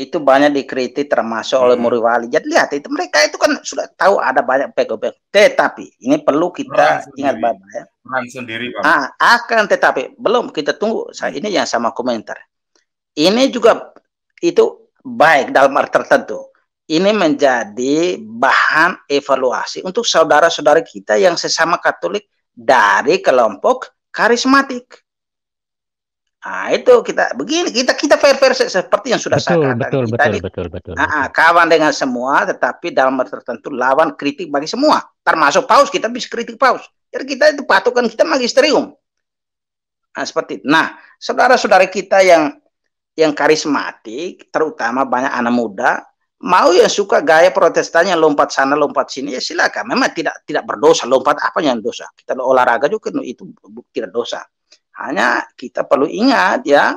banyak dikritik termasuk oleh Muri Wali. Jadi lihat itu mereka itu kan sudah tahu ada banyak pego-pego. Tetapi ini perlu kita ingat baik-baik ya. Sendiri, akan tetapi belum kita tunggu. Ini yang sama komentar. Ini juga itu baik dalam arti tertentu. Ini menjadi bahan evaluasi untuk saudara-saudara kita yang sesama Katolik dari kelompok karismatik. Nah, itu kita begini, kita fair-fair seperti yang sudah saya katakan. Betul. Kawan dengan semua, tetapi dalam tertentu lawan kritik bagi semua. Termasuk Paus, kita bisa kritik Paus. Jadi kita itu patokan kita magisterium. Nah, seperti itu. Nah, saudara-saudara kita yang karismatik, terutama banyak anak muda, mau yang suka gaya Protestannya lompat sana lompat sini ya silakan. Memang tidak berdosa, lompat apa yang dosa. Kita olahraga juga itu tidak dosa. Hanya kita perlu ingat ya,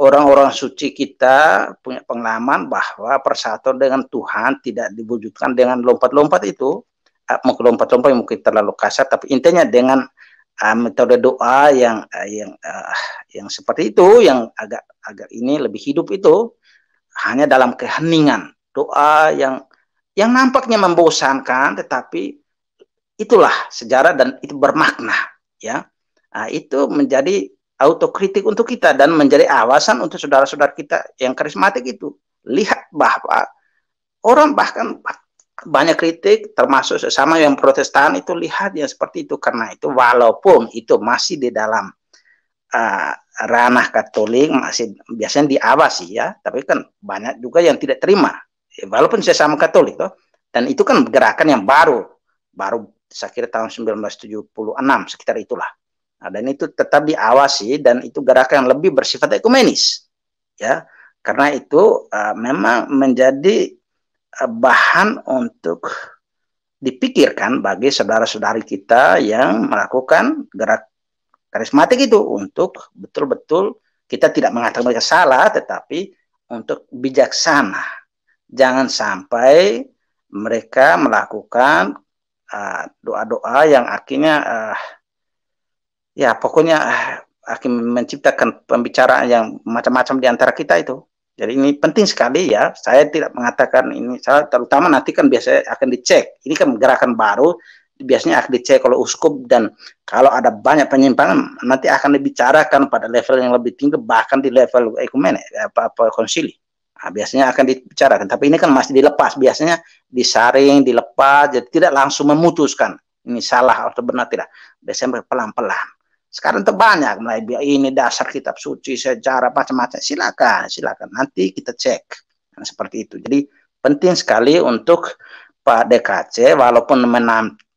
orang-orang suci kita punya pengalaman bahwa persatuan dengan Tuhan tidak diwujudkan dengan lompat-lompat itu. Mungkin lompat-lompat yang mungkin terlalu kasar, tapi intinya dengan metode doa yang seperti itu, yang agak ini lebih hidup itu, hanya dalam keheningan. Doa yang nampaknya membosankan, tetapi itulah sejarah dan itu bermakna ya. Nah, itu menjadi autokritik untuk kita dan menjadi awasan untuk saudara-saudara kita yang karismatik itu. Lihat bahwa orang bahkan banyak kritik termasuk sesama yang Protestan itu lihat ya seperti itu. Karena itu walaupun itu masih di dalam ranah Katolik, masih biasanya diawasi ya, tapi kan banyak juga yang tidak terima walaupun sesama Katolik toh. Dan itu kan gerakan yang baru saya kira tahun 1976 sekitar itulah. Nah, dan itu tetap diawasi dan itu gerakan yang lebih bersifat ekumenis ya, karena itu memang menjadi bahan untuk dipikirkan bagi saudara-saudari kita yang melakukan gerak karismatik itu, untuk betul-betul kita tidak mengatakan mereka salah, tetapi untuk bijaksana. Jangan sampai mereka melakukan doa-doa yang akhirnya ya pokoknya akan menciptakan pembicaraan yang macam-macam di antara kita itu. Jadi ini penting sekali ya. Saya tidak mengatakan ini salah, terutama nanti kan biasanya akan dicek. Ini kan gerakan baru, biasanya akan dicek oleh uskup, dan kalau ada banyak penyimpangan nanti akan dibicarakan pada level yang lebih tinggi, bahkan di level ekumen konsili. Nah, biasanya akan dibicarakan, tapi ini kan masih dilepas, biasanya disaring, dilepas, jadi tidak langsung memutuskan ini salah atau benar, tidak. Biasanya pelan-pelan. Sekarang terbanyak mulai ini dasar kitab suci, sejarah macam-macam. Silakan nanti kita cek. Nah, seperti itu. Jadi penting sekali untuk Pak DKC walaupun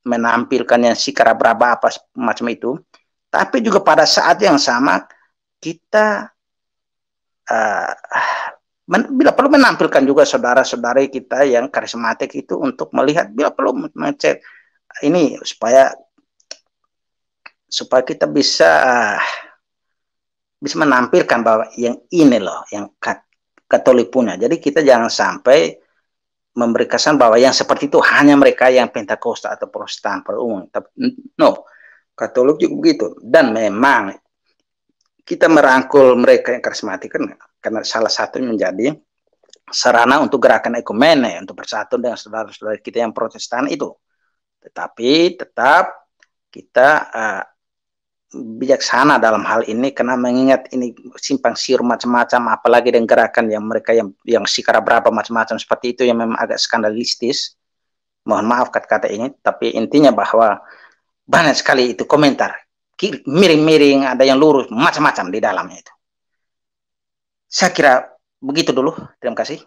menampilkan yang Sikarabraba apa macam itu, tapi juga pada saat yang sama kita bila perlu menampilkan juga saudara-saudari kita yang karismatik itu untuk melihat, bila perlu mengecek ini supaya kita bisa menampilkan bahwa yang ini loh yang Katolik punya. Jadi kita jangan sampai memberi kesan bahwa yang seperti itu hanya mereka yang Pentakosta atau Protestan pada umum. No, Katolik juga begitu. Dan memang kita merangkul mereka yang karismatik kan, karena salah satu menjadi sarana untuk gerakan ekumene, untuk bersatu dengan saudara-saudara kita yang Protestan itu. Tetapi tetap kita bijaksana dalam hal ini, karena mengingat ini simpang siur macam-macam, apalagi dengan gerakan yang mereka yang sikara berapa macam-macam seperti itu yang memang agak skandalistis. Mohon maaf kata-kata ini, tapi intinya bahwa banyak sekali itu komentar miring-miring, ada yang lurus, macam-macam di dalamnya itu. Saya kira begitu dulu. Terima kasih.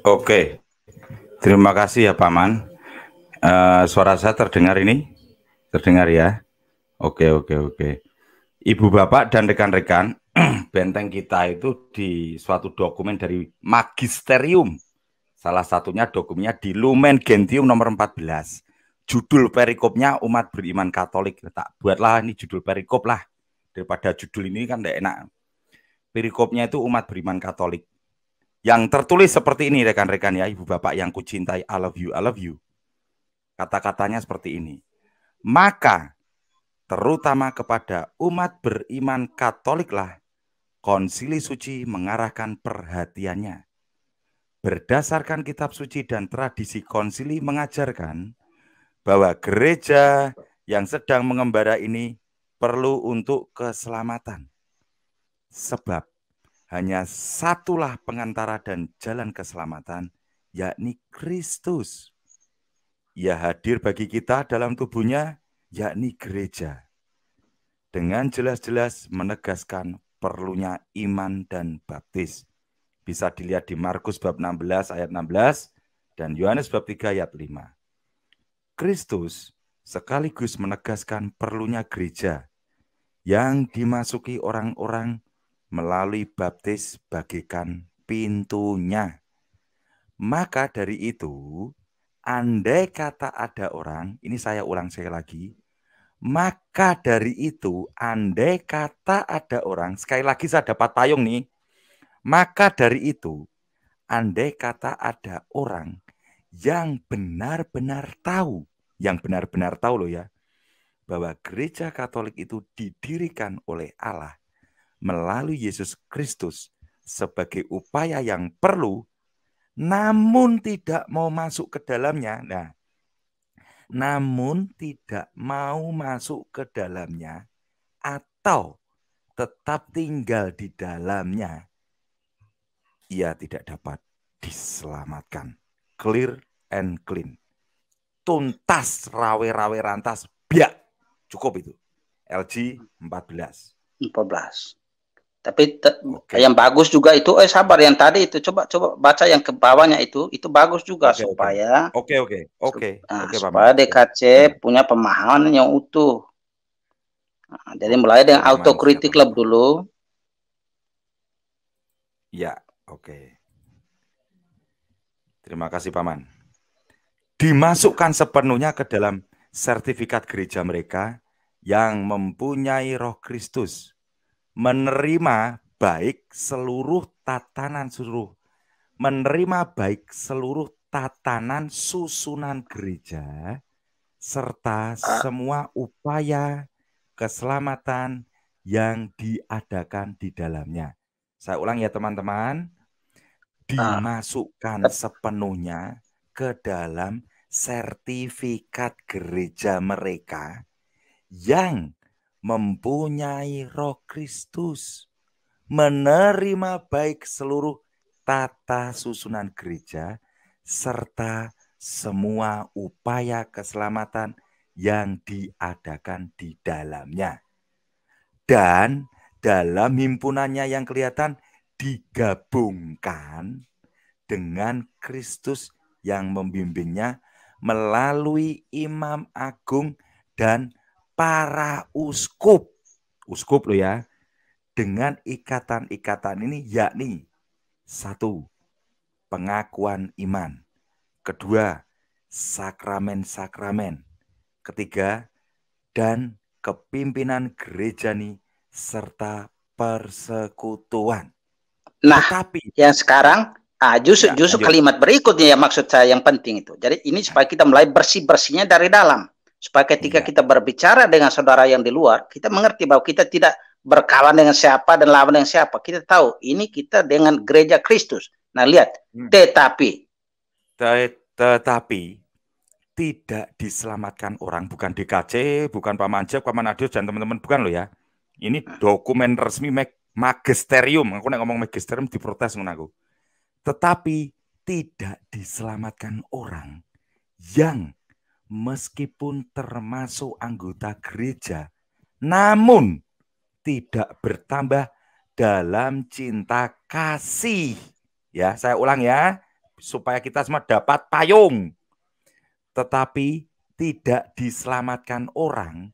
Oke, terima kasih ya Paman. Suara saya terdengar ini? Terdengar ya? Oke. Ibu bapak dan rekan-rekan, benteng kita itu di suatu dokumen dari Magisterium. Salah satunya dokumennya di Lumen Gentium nomor 14. Judul perikopnya umat beriman Katolik. Tak buatlah ini judul perikop lah. Daripada judul ini kan tidak enak. Perikopnya itu umat beriman Katolik. Yang tertulis seperti ini rekan-rekan ya, ibu bapak yang kucintai, I love you, I love you. Kata-katanya seperti ini. Maka terutama kepada umat beriman Katoliklah Konsili Suci mengarahkan perhatiannya. Berdasarkan kitab suci dan tradisi konsili mengajarkan bahwa gereja yang sedang mengembara ini perlu untuk keselamatan. Sebab hanya satulah pengantara dan jalan keselamatan, yakni Kristus. Ia hadir bagi kita dalam tubuhnya, yakni gereja. Dengan jelas-jelas menegaskan perlunya iman dan baptis. Bisa dilihat di Markus bab 16 ayat 16 dan Yohanes bab 3 ayat 5. Kristus sekaligus menegaskan perlunya gereja yang dimasuki orang-orang melalui baptis bagaikan pintunya. Maka dari itu, andai kata ada orang, ini saya ulang sekali lagi, maka dari itu, andai kata ada orang, sekali lagi saya dapat payung nih, maka dari itu, andai kata ada orang yang benar-benar tahu loh ya, bahwa gereja Katolik itu didirikan oleh Allah melalui Yesus Kristus sebagai upaya yang perlu, namun tidak mau masuk ke dalamnya. Nah, namun tidak mau masuk ke dalamnya atau tetap tinggal di dalamnya, ia tidak dapat diselamatkan. Clear and clean. Tuntas, rawe-rawe rantas, biak. Cukup itu. LG 14. Tapi yang bagus juga itu, sabar yang tadi itu, coba baca yang ke bawahnya itu bagus juga supaya supaya DKC punya pemahaman yang utuh. Nah, jadi mulai dengan autokritik dulu. Ya, oke. Terima kasih Paman. Dimasukkan sepenuhnya ke dalam sertifikat gereja mereka yang mempunyai Roh Kristus, menerima baik seluruh tatanan susunan gereja serta semua upaya keselamatan yang diadakan di dalamnya. Saya ulang ya teman-teman. Dimasukkan sepenuhnya ke dalam sertifikat gereja mereka yang mempunyai Roh Kristus, menerima baik seluruh tata susunan gereja serta semua upaya keselamatan yang diadakan di dalamnya. Dan dalam himpunannya yang kelihatan digabungkan dengan Kristus yang membimbingnya melalui imam agung dan para uskup loh ya, dengan ikatan-ikatan ini, yakni 1. Pengakuan iman, 2. Sakramen-sakramen, 3. dan kepimpinan gerejani serta persekutuan. Nah, tetapi yang sekarang justru kalimat berikutnya yang maksud saya yang penting itu. Jadi ini supaya kita mulai bersih-bersihnya dari dalam. Supaya ketika kita berbicara dengan saudara yang di luar, kita mengerti bahwa kita tidak berkawan dengan siapa dan lawan dengan siapa. Kita tahu ini kita dengan gereja Kristus. Nah, lihat, tetapi tidak diselamatkan orang, bukan DKC, bukan Pak Manjab, Pak Manadius dan teman-teman, bukan loh ya. Ini dokumen resmi magisterium. Aku ngomong magisterium diprotes aku. Tetapi tidak diselamatkan orang yang meskipun termasuk anggota gereja, namun tidak bertambah dalam cinta kasih. Ya, saya ulang ya, supaya kita semua dapat payung. Tetapi tidak diselamatkan orang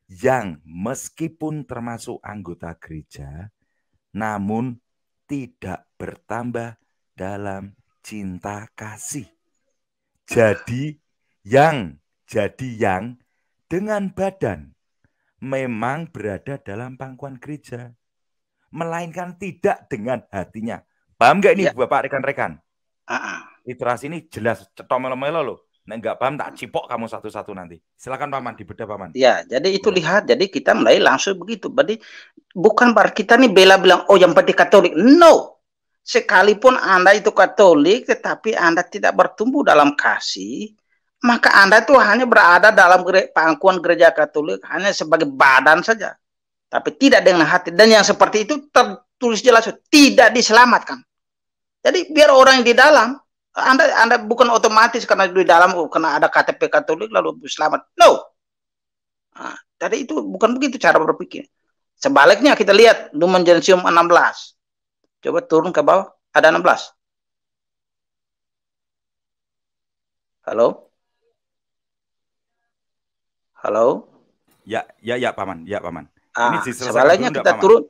yang meskipun termasuk anggota gereja, namun tidak bertambah dalam cinta kasih. Jadi yang dengan badan memang berada dalam pangkuan gereja, melainkan tidak dengan hatinya. Paham nggak ini Bapak rekan-rekan? Literasi ini jelas cetomelo-melo loh. Nah, nggak paham tak cipok kamu satu-satu nanti. Silakan Paman, dibedah Paman. Ya, jadi itu lihat. Jadi kita mulai langsung begitu. Berarti bukan berarti kita nih bela bilang, oh yang penting Katolik. No. Sekalipun Anda itu Katolik, tetapi Anda tidak bertumbuh dalam kasih, maka Anda itu hanya berada dalam pangkuan gereja Katolik hanya sebagai badan saja. Tapi tidak dengan hati. Dan yang seperti itu tertulis jelas, tidak diselamatkan. Jadi biar orang yang di dalam, Anda bukan otomatis karena di dalam karena ada KTP Katolik lalu selamat. No. Nah, tadi itu bukan begitu cara berpikir. Sebaliknya kita lihat Lumen Gentium 16. Coba turun ke bawah, ada 16. Halo? Halo? Ya Paman, ya Paman. Ini sebaliknya kita turun.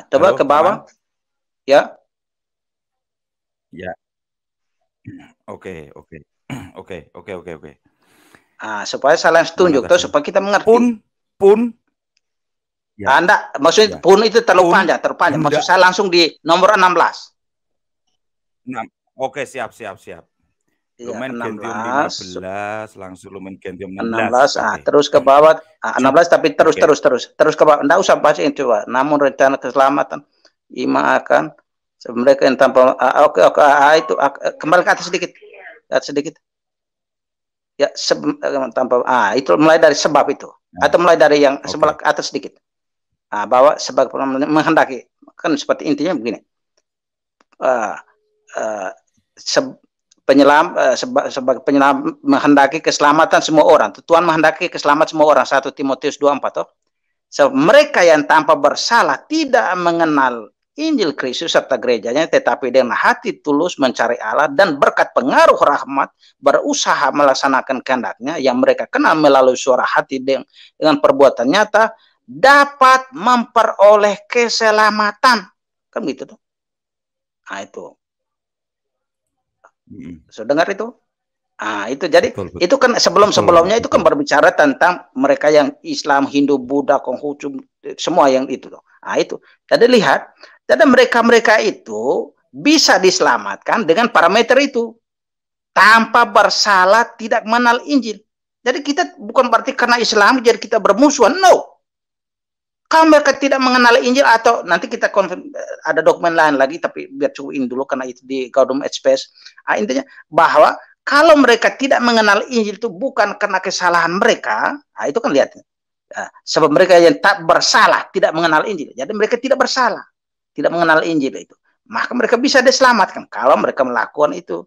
Coba halo, ke bawah. Paman. Ya. Ya. Oke. Supaya saling tunjuk tuh supaya kita mengerti. Pun. Ya. Anda maksudnya pun itu terlalu panjang. Maksud saya langsung di nomor 16. Oke, siap. Lumen Gentium 15, langsung Lumen Gentium 16. Terus ke bawah 16 tapi terus ke bawah. Enggak usah baca itu, Pak. Namun rencana keselamatan iman akan mereka yang tanpa itu kembali ke atas sedikit. Ya, tanpa itu mulai dari sebab itu. Atau mulai dari yang sebelah atas sedikit. Bahwa sebagai menghendaki, kan seperti intinya begini. Sebagai penyelam menghendaki keselamatan semua orang. Tuhan menghendaki keselamatan semua orang. 1 Timotius 2:4. Mereka yang tanpa bersalah tidak mengenal Injil Kristus serta gerejanya, tetapi dengan hati tulus mencari Allah dan berkat pengaruh rahmat berusaha melaksanakan kehendaknya yang mereka kenal melalui suara hati dengan perbuatan nyata dapat memperoleh keselamatan. Kan gitu tuh. Nah itu. Sudah dengar itu? Itu jadi betul. Itu kan sebelumnya itu kan berbicara tentang mereka yang Islam, Hindu, Buddha, Konghucu, semua yang itu tuh. Itu. Jadi lihat, jadi mereka itu bisa diselamatkan dengan parameter itu. Tanpa bersalah, tidak mengenal Injil. Jadi kita bukan berarti karena Islam jadi kita bermusuhan. No. Kalau mereka tidak mengenal Injil atau nanti kita ada dokumen lain lagi, tapi biar cobain dulu karena itu di Gaudium et Spes. Intinya bahwa kalau mereka tidak mengenal Injil itu bukan karena kesalahan mereka, itu kan lihat. Sebab mereka yang tak bersalah tidak mengenal Injil. Jadi mereka tidak bersalah. Tidak mengenal Injil itu, maka mereka bisa diselamatkan kalau mereka melakukan itu,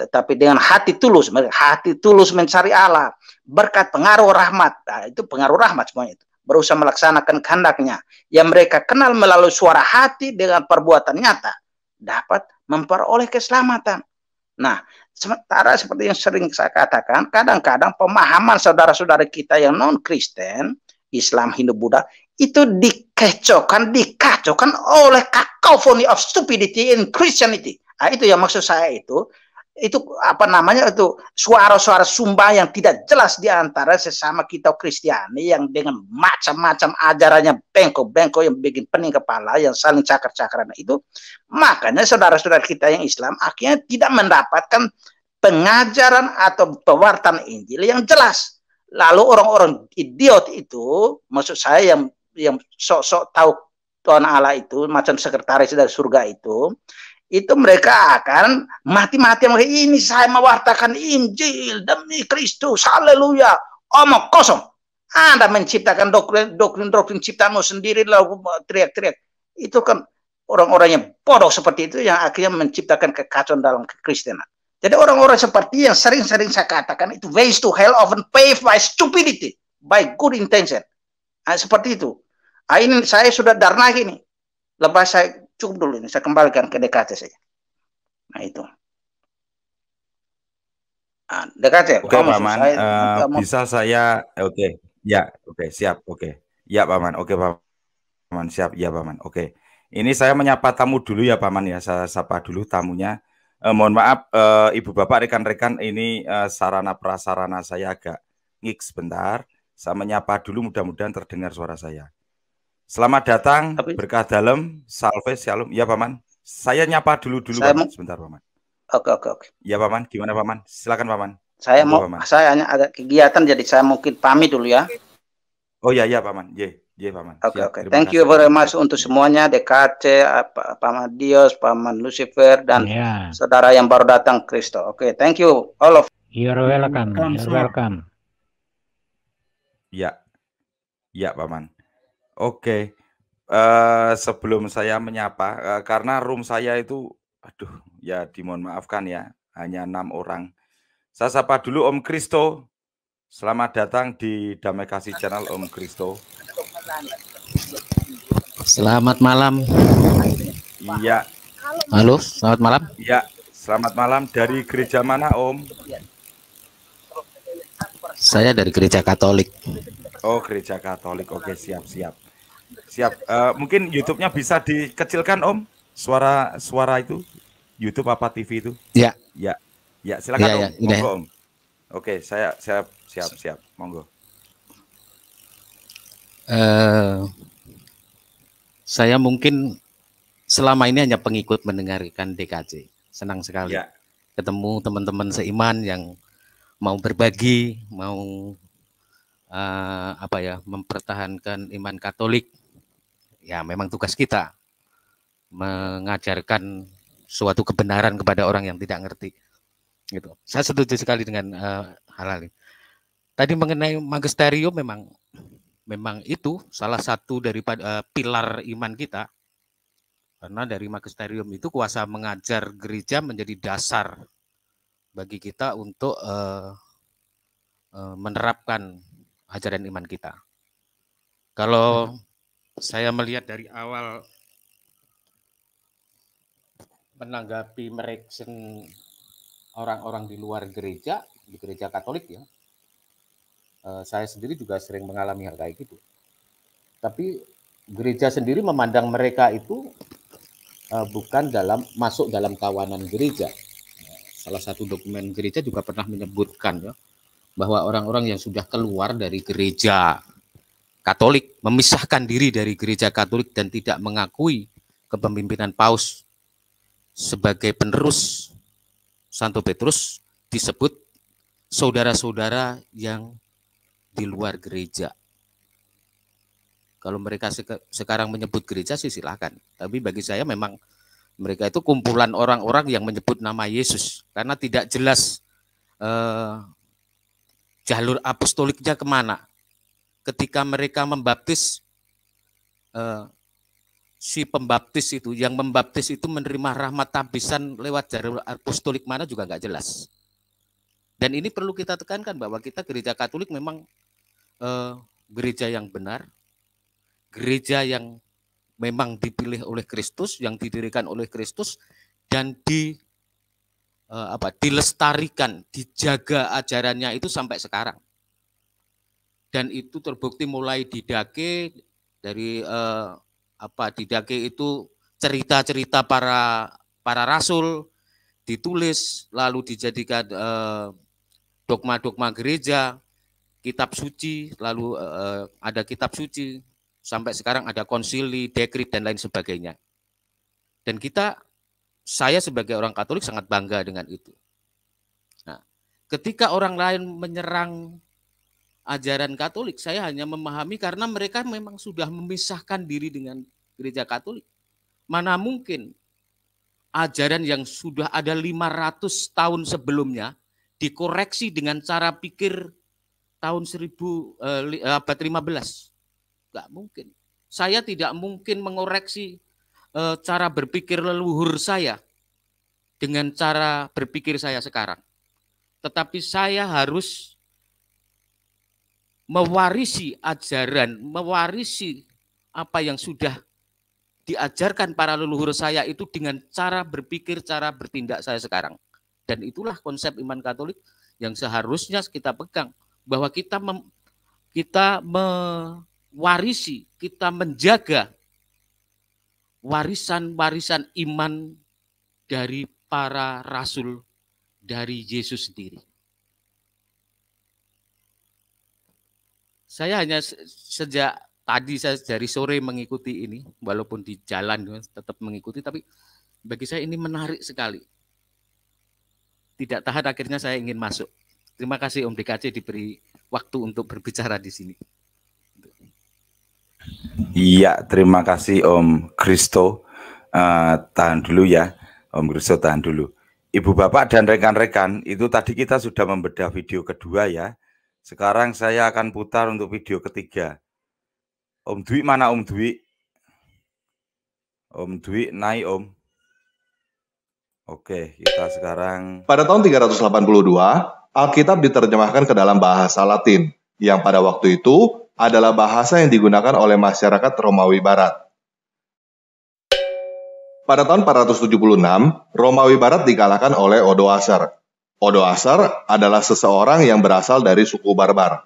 tapi dengan hati tulus mencari Allah, berkat pengaruh rahmat, itu pengaruh rahmat semuanya itu, berusaha melaksanakan kehendaknya yang mereka kenal melalui suara hati dengan perbuatan nyata, dapat memperoleh keselamatan. Nah, sementara seperti yang sering saya katakan, kadang-kadang pemahaman saudara-saudara kita yang non-Kristen, Islam, Hindu, Buddha, itu dikacaukan oleh cacophony of stupidity in Christianity. Nah, itu yang maksud saya itu apa namanya itu suara-suara sumbang yang tidak jelas di antara sesama kita Kristiani yang dengan macam-macam ajarannya bengkok-bengkok yang bikin pening kepala, yang saling cakar-cakaran itu. Makanya saudara-saudara kita yang Islam akhirnya tidak mendapatkan pengajaran atau pewartaan Injil yang jelas. Lalu orang-orang idiot itu, maksud saya yang sok-sok tahu Tuhan Allah itu, macam sekretaris dari surga itu mereka akan mati-mati. Ini saya mewartakan Injil demi Kristus, haleluya, omong kosong. Anda menciptakan doktrin ciptaanmu sendiri lalu teriak-teriak. Itu kan orang-orang yang bodoh seperti itu yang akhirnya menciptakan kekacauan dalam kekristenan. Jadi orang-orang seperti yang sering-sering saya katakan itu ways to hell often paved by stupidity, by good intention. Nah, seperti itu. Nah, ini saya sudah darnah ini. Lepas saya cukup dulu ini, saya kembalikan ke DKT saja. Nah itu. Nah, DKT. Oke, Paman. Bisa saya? Oke. Ya, oke, siap. Oke. Ya, Paman. Oke, Paman. Siap. Ya, Paman. Oke. Ini saya menyapa tamu dulu ya, Paman ya. Saya sapa dulu tamunya. Mohon maaf, Ibu Bapak, rekan-rekan, ini sarana prasarana saya agak ngik sebentar. Saya menyapa dulu, mudah-mudahan terdengar suara saya. Selamat datang, berkah dalam, salve, shalom. Ya, Paman. Saya nyapa dulu Paman. Sebentar, Paman. Oke. Ya, Paman. Gimana, Paman? Silakan, Paman. Saya hanya ada kegiatan, jadi saya mungkin pamit dulu ya. Oh ya, Paman. Ya, Paman. Oke. Thank you very much untuk semuanya, DKT, Paman Dios, Paman Lucifer, dan saudara yang baru datang, Kristo. Oke, thank you all of. You're welcome. You're welcome. Ya, Paman. Oke. Sebelum saya menyapa, karena room saya itu, aduh, ya dimohon maafkan ya, hanya 6 orang. Saya sapa dulu Om Kristo. Selamat datang di Damai Kasih Channel, Om Kristo. Selamat malam. Iya. Halo, selamat malam. Iya, selamat malam. Dari gereja mana, Om? Saya dari gereja Katolik. Oh, gereja Katolik. Oke, siap. Mungkin YouTube-nya bisa dikecilkan, Om? Suara itu? YouTube apa TV itu? Ya. Ya, silakan, Om. Monggo, Om. Oke, saya siap. Monggo. Saya mungkin selama ini hanya pengikut mendengarkan DKJ. Senang sekali ketemu teman-teman seiman yang mau berbagi, mau mempertahankan iman Katolik. Ya, memang tugas kita mengajarkan suatu kebenaran kepada orang yang tidak ngerti. Gitu. Saya setuju sekali dengan hal-hal ini. Tadi mengenai magisterium, memang itu salah satu daripada pilar iman kita. Karena dari magisterium itu kuasa mengajar gereja menjadi dasar bagi kita untuk menerapkan ajaran iman kita. Kalau saya melihat dari awal menanggapi mereka orang-orang di luar gereja, di gereja Katolik ya, saya sendiri juga sering mengalami hal kayak gitu. Tapi gereja sendiri memandang mereka itu bukan masuk dalam kawanan gereja. Salah satu dokumen gereja juga pernah menyebutkan ya, bahwa orang-orang yang sudah keluar dari gereja Katolik, memisahkan diri dari gereja Katolik dan tidak mengakui kepemimpinan Paus sebagai penerus Santo Petrus, disebut saudara-saudara yang di luar gereja. Kalau mereka sekarang menyebut gereja sih silakan. Tapi bagi saya memang mereka itu kumpulan orang-orang yang menyebut nama Yesus. Karena tidak jelas jalur apostoliknya kemana. Ketika mereka membaptis, si pembaptis itu, yang membaptis itu menerima rahmat tabisan lewat jalur apostolik mana juga nggak jelas. Dan ini perlu kita tekankan bahwa kita gereja Katolik memang gereja yang benar, gereja yang memang dipilih oleh Kristus, yang didirikan oleh Kristus, dan dilestarikan, dijaga ajarannya itu sampai sekarang. Dan itu terbukti mulai di Dake, Dari Didache itu cerita-cerita para rasul ditulis lalu dijadikan dogma-dogma gereja, kitab suci, lalu ada kitab suci, sampai sekarang ada konsili, dekrit dan lain sebagainya. Dan saya sebagai orang Katolik sangat bangga dengan itu. Nah, ketika orang lain menyerang ajaran Katolik, saya hanya memahami karena mereka memang sudah memisahkan diri dengan gereja Katolik. Mana mungkin ajaran yang sudah ada 500 tahun sebelumnya dikoreksi dengan cara pikir tahun abad 15. Enggak mungkin. Saya tidak mungkin mengoreksi cara berpikir leluhur saya dengan cara berpikir saya sekarang. Tetapi saya harus mewarisi ajaran, mewarisi apa yang sudah diajarkan para leluhur saya itu dengan cara berpikir, cara bertindak saya sekarang. Dan itulah konsep iman Katolik yang seharusnya kita pegang, bahwa kita mewarisi, kita menjaga warisan-warisan iman dari para rasul, dari Yesus sendiri. Saya hanya sejak tadi, saya dari sore mengikuti ini, walaupun di jalan tetap mengikuti, tapi bagi saya ini menarik sekali. Tidak tahan akhirnya saya ingin masuk. Terima kasih Om DKC diberi waktu untuk berbicara di sini. Iya, terima kasih Om Kristo. Tahan dulu ya, Om Kristo tahan dulu. Ibu Bapak dan rekan-rekan, itu tadi kita sudah membedah video kedua ya. Sekarang saya akan putar untuk video ketiga. Om Dwi mana Om Dwi? Om Dwi naik Om. Oke, kita sekarang. Pada tahun 382, Alkitab diterjemahkan ke dalam bahasa Latin, yang pada waktu itu adalah bahasa yang digunakan oleh masyarakat Romawi Barat. Pada tahun 476, Romawi Barat dikalahkan oleh Odoacer. Odoacer adalah seseorang yang berasal dari suku Barbar.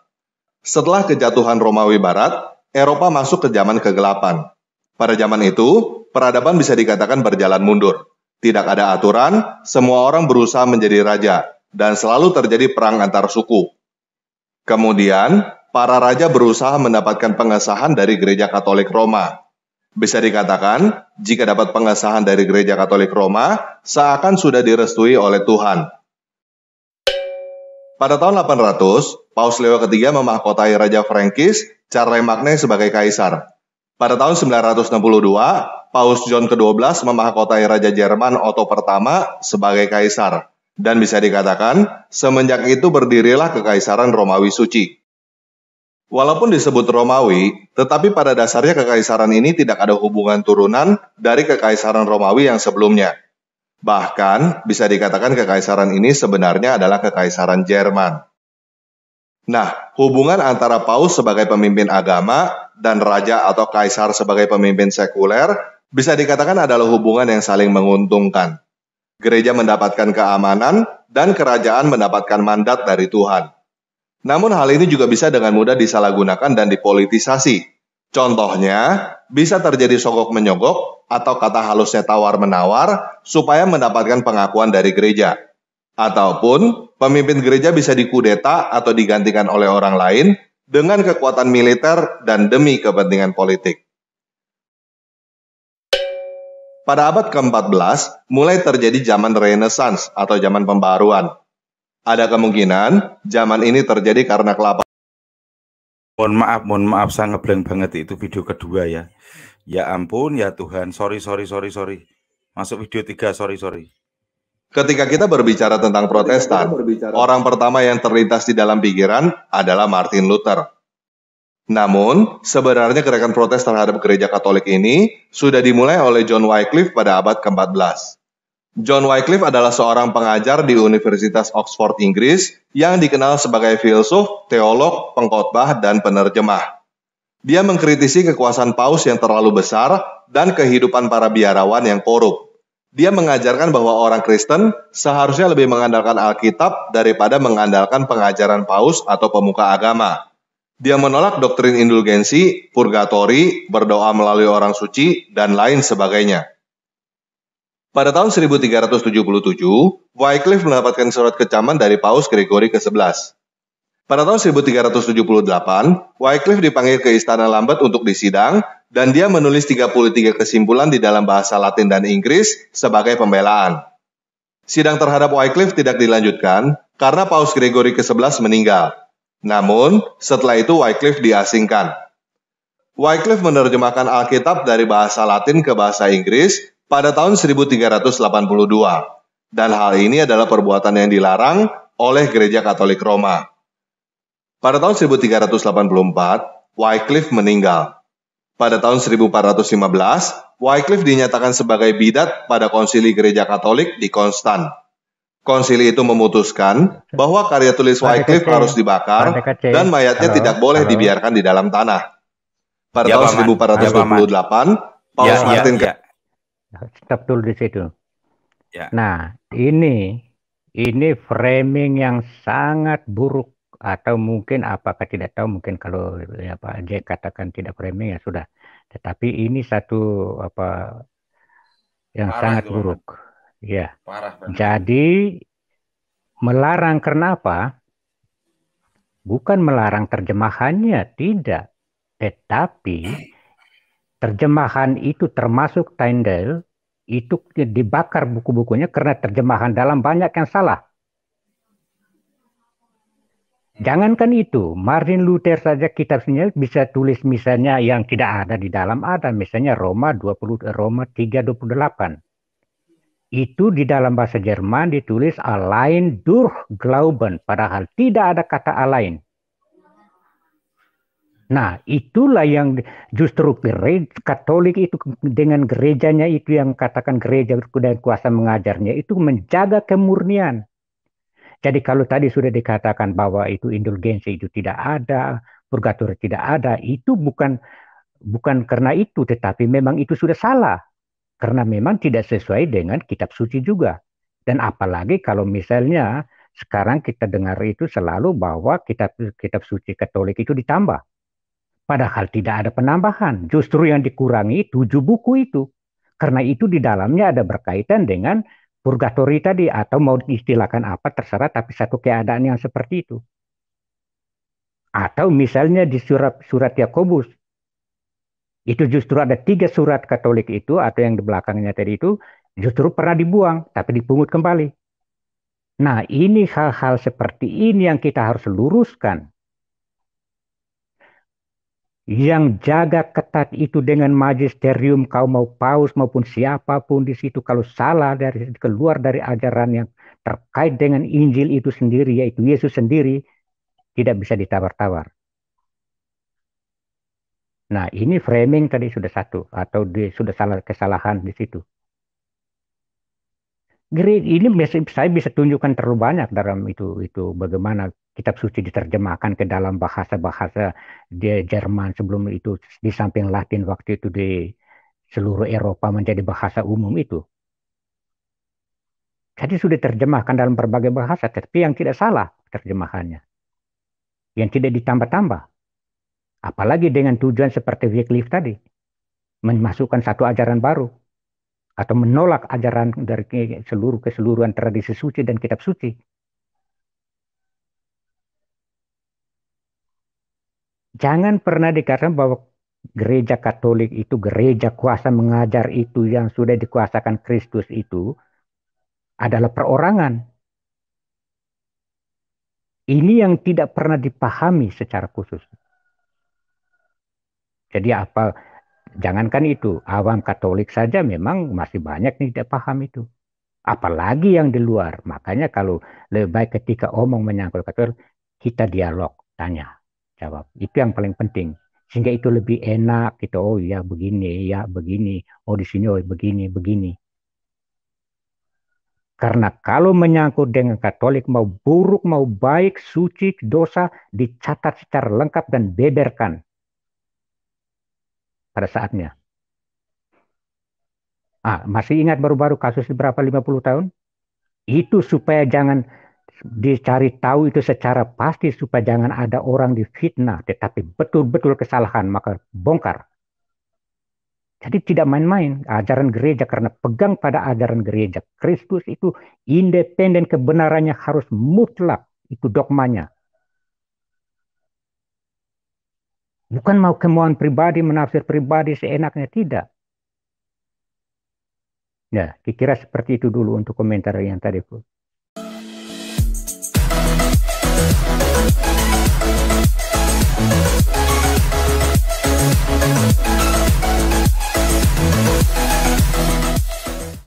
Setelah kejatuhan Romawi Barat, Eropa masuk ke zaman kegelapan. Pada zaman itu, peradaban bisa dikatakan berjalan mundur. Tidak ada aturan, semua orang berusaha menjadi raja, dan selalu terjadi perang antar suku. Kemudian, para raja berusaha mendapatkan pengesahan dari Gereja Katolik Roma. Bisa dikatakan, jika dapat pengesahan dari Gereja Katolik Roma, seakan sudah direstui oleh Tuhan. Pada tahun 800, Paus Leo III memahkotai Raja Frankis, Charlemagne sebagai kaisar. Pada tahun 962, Paus John ke-12 memahkotai Raja Jerman Otto pertama sebagai kaisar. Dan bisa dikatakan, semenjak itu berdirilah Kekaisaran Romawi Suci. Walaupun disebut Romawi, tetapi pada dasarnya kekaisaran ini tidak ada hubungan turunan dari Kekaisaran Romawi yang sebelumnya. Bahkan, bisa dikatakan kekaisaran ini sebenarnya adalah Kekaisaran Jerman. Nah, hubungan antara Paus sebagai pemimpin agama dan Raja atau Kaisar sebagai pemimpin sekuler bisa dikatakan adalah hubungan yang saling menguntungkan. Gereja mendapatkan keamanan dan kerajaan mendapatkan mandat dari Tuhan. Namun hal ini juga bisa dengan mudah disalahgunakan dan dipolitisasi. Contohnya, bisa terjadi sogok-menyogok atau kata halusnya tawar-menawar supaya mendapatkan pengakuan dari gereja. Ataupun, pemimpin gereja bisa dikudeta atau digantikan oleh orang lain dengan kekuatan militer dan demi kepentingan politik. Pada abad ke-14, mulai terjadi zaman Renaissance atau zaman pembaruan. Ada kemungkinan zaman ini terjadi karena kelaparan. Mohon maaf, saya ngeblank banget itu video kedua ya. Ya ampun, ya Tuhan, sorry. Masuk video 3, sorry. Ketika kita berbicara tentang Protestan, orang pertama yang terlintas di dalam pikiran adalah Martin Luther. Namun, sebenarnya gerakan protes terhadap gereja Katolik ini sudah dimulai oleh John Wycliffe pada abad ke-14. John Wycliffe adalah seorang pengajar di Universitas Oxford, Inggris, yang dikenal sebagai filsuf, teolog, pengkhotbah, dan penerjemah. Dia mengkritisi kekuasaan Paus yang terlalu besar dan kehidupan para biarawan yang korup. Dia mengajarkan bahwa orang Kristen seharusnya lebih mengandalkan Alkitab daripada mengandalkan pengajaran Paus atau pemuka agama. Dia menolak doktrin indulgensi, purgatori, berdoa melalui orang suci, dan lain sebagainya. Pada tahun 1377, Wycliffe mendapatkan surat kecaman dari Paus Gregory ke-11. Pada tahun 1378, Wycliffe dipanggil ke Istana Lambeth untuk disidang, dan dia menulis 33 kesimpulan di dalam bahasa Latin dan Inggris sebagai pembelaan. Sidang terhadap Wycliffe tidak dilanjutkan karena Paus Gregory ke-11 meninggal. Namun, setelah itu Wycliffe diasingkan. Wycliffe menerjemahkan Alkitab dari bahasa Latin ke bahasa Inggris pada tahun 1382. Dan hal ini adalah perbuatan yang dilarang oleh Gereja Katolik Roma. Pada tahun 1384, Wycliffe meninggal. Pada tahun 1415, Wycliffe dinyatakan sebagai bidat pada konsili Gereja Katolik di Konstan. Konsili itu memutuskan bahwa karya tulis Wycliffe harus dibakar dan mayatnya tidak boleh dibiarkan di dalam tanah. Pada tahun 1428, Paus Martin Stop dulu di situ. Nah, ini framing yang sangat buruk, atau mungkin apakah tidak tahu, mungkin kalau Pak Jack katakan tidak framing ya sudah. Tetapi ini satu yang sangat buruk. Ya. Jadi melarang karena apa? Bukan melarang terjemahannya, tidak. Tetapi terjemahan itu termasuk Tyndale itu dibakar buku-bukunya karena terjemahan dalam banyak yang salah. Jangankan itu, Martin Luther saja kitabnya bisa tulis misalnya yang tidak ada di dalam ada, misalnya Roma 3:28. Itu di dalam bahasa Jerman ditulis allein durch Glauben, padahal tidak ada kata allein. Nah, itulah yang justru Katolik itu dengan gerejanya itu yang katakan gereja dan kuasa mengajarnya itu menjaga kemurnian. Jadi kalau tadi sudah dikatakan bahwa itu indulgensi itu tidak ada, purgatori tidak ada, itu bukan karena itu, tetapi memang itu sudah salah. Karena memang tidak sesuai dengan kitab suci juga. Dan apalagi kalau misalnya sekarang kita dengar itu selalu bahwa kitab suci Katolik itu ditambah. Padahal tidak ada penambahan. Justru yang dikurangi 7 buku itu. Karena itu di dalamnya ada berkaitan dengan purgatori tadi. Atau mau diistilahkan apa terserah, tapi satu keadaan yang seperti itu. Atau misalnya di surat Yakobus. Itu justru ada 3 surat Katolik itu, atau yang di belakangnya tadi itu, justru pernah dibuang, tapi dipungut kembali. Nah, ini hal-hal seperti ini yang kita harus luruskan. Yang jaga ketat itu dengan magisterium, kau mau paus maupun siapapun di situ, kalau salah keluar dari ajaran yang terkait dengan Injil itu sendiri, yaitu Yesus sendiri, tidak bisa ditawar-tawar. Nah, ini framing tadi sudah satu, atau sudah salah kesalahan di situ. Ini saya bisa tunjukkan terlalu banyak dalam itu bagaimana kitab suci diterjemahkan ke dalam bahasa-bahasa di Jerman sebelum itu, di samping Latin waktu itu di seluruh Eropa menjadi bahasa umum itu. Jadi sudah diterjemahkan dalam berbagai bahasa, tapi yang tidak salah terjemahannya, yang tidak ditambah-tambah. Apalagi dengan tujuan seperti Wycliffe tadi, memasukkan satu ajaran baru, atau menolak ajaran dari keseluruhan tradisi suci dan kitab suci. Jangan pernah dikatakan bahwa gereja Katolik itu, gereja kuasa mengajar itu yang sudah dikuasakan Kristus itu adalah perorangan. Ini yang tidak pernah dipahami secara khusus. Jadi jangankan itu, awam Katolik saja memang masih banyak yang tidak paham itu. Apalagi yang di luar. Makanya kalau lebih baik ketika omong menyangkut Katolik, kita dialog, tanya, jawab. Itu yang paling penting. Sehingga itu lebih enak, gitu. Oh ya begini, ya begini. Oh di sini, oh begini, begini. Karena kalau menyangkut dengan Katolik, mau buruk, mau baik, suci, dosa, dicatat secara lengkap dan beberkan pada saatnya. Masih ingat baru-baru kasus berapa 50 tahun? Itu supaya jangan dicari tahu itu secara pasti supaya jangan ada orang difitnah, tetapi betul-betul kesalahan maka bongkar. Jadi tidak main-main ajaran gereja, karena pegang pada ajaran gereja. Kristus itu independen, kebenarannya harus mutlak, itu dogmanya. Bukan mau kemauan pribadi, menafsir pribadi seenaknya, tidak. Ya, kira seperti itu dulu untuk komentar yang tadi, Bu.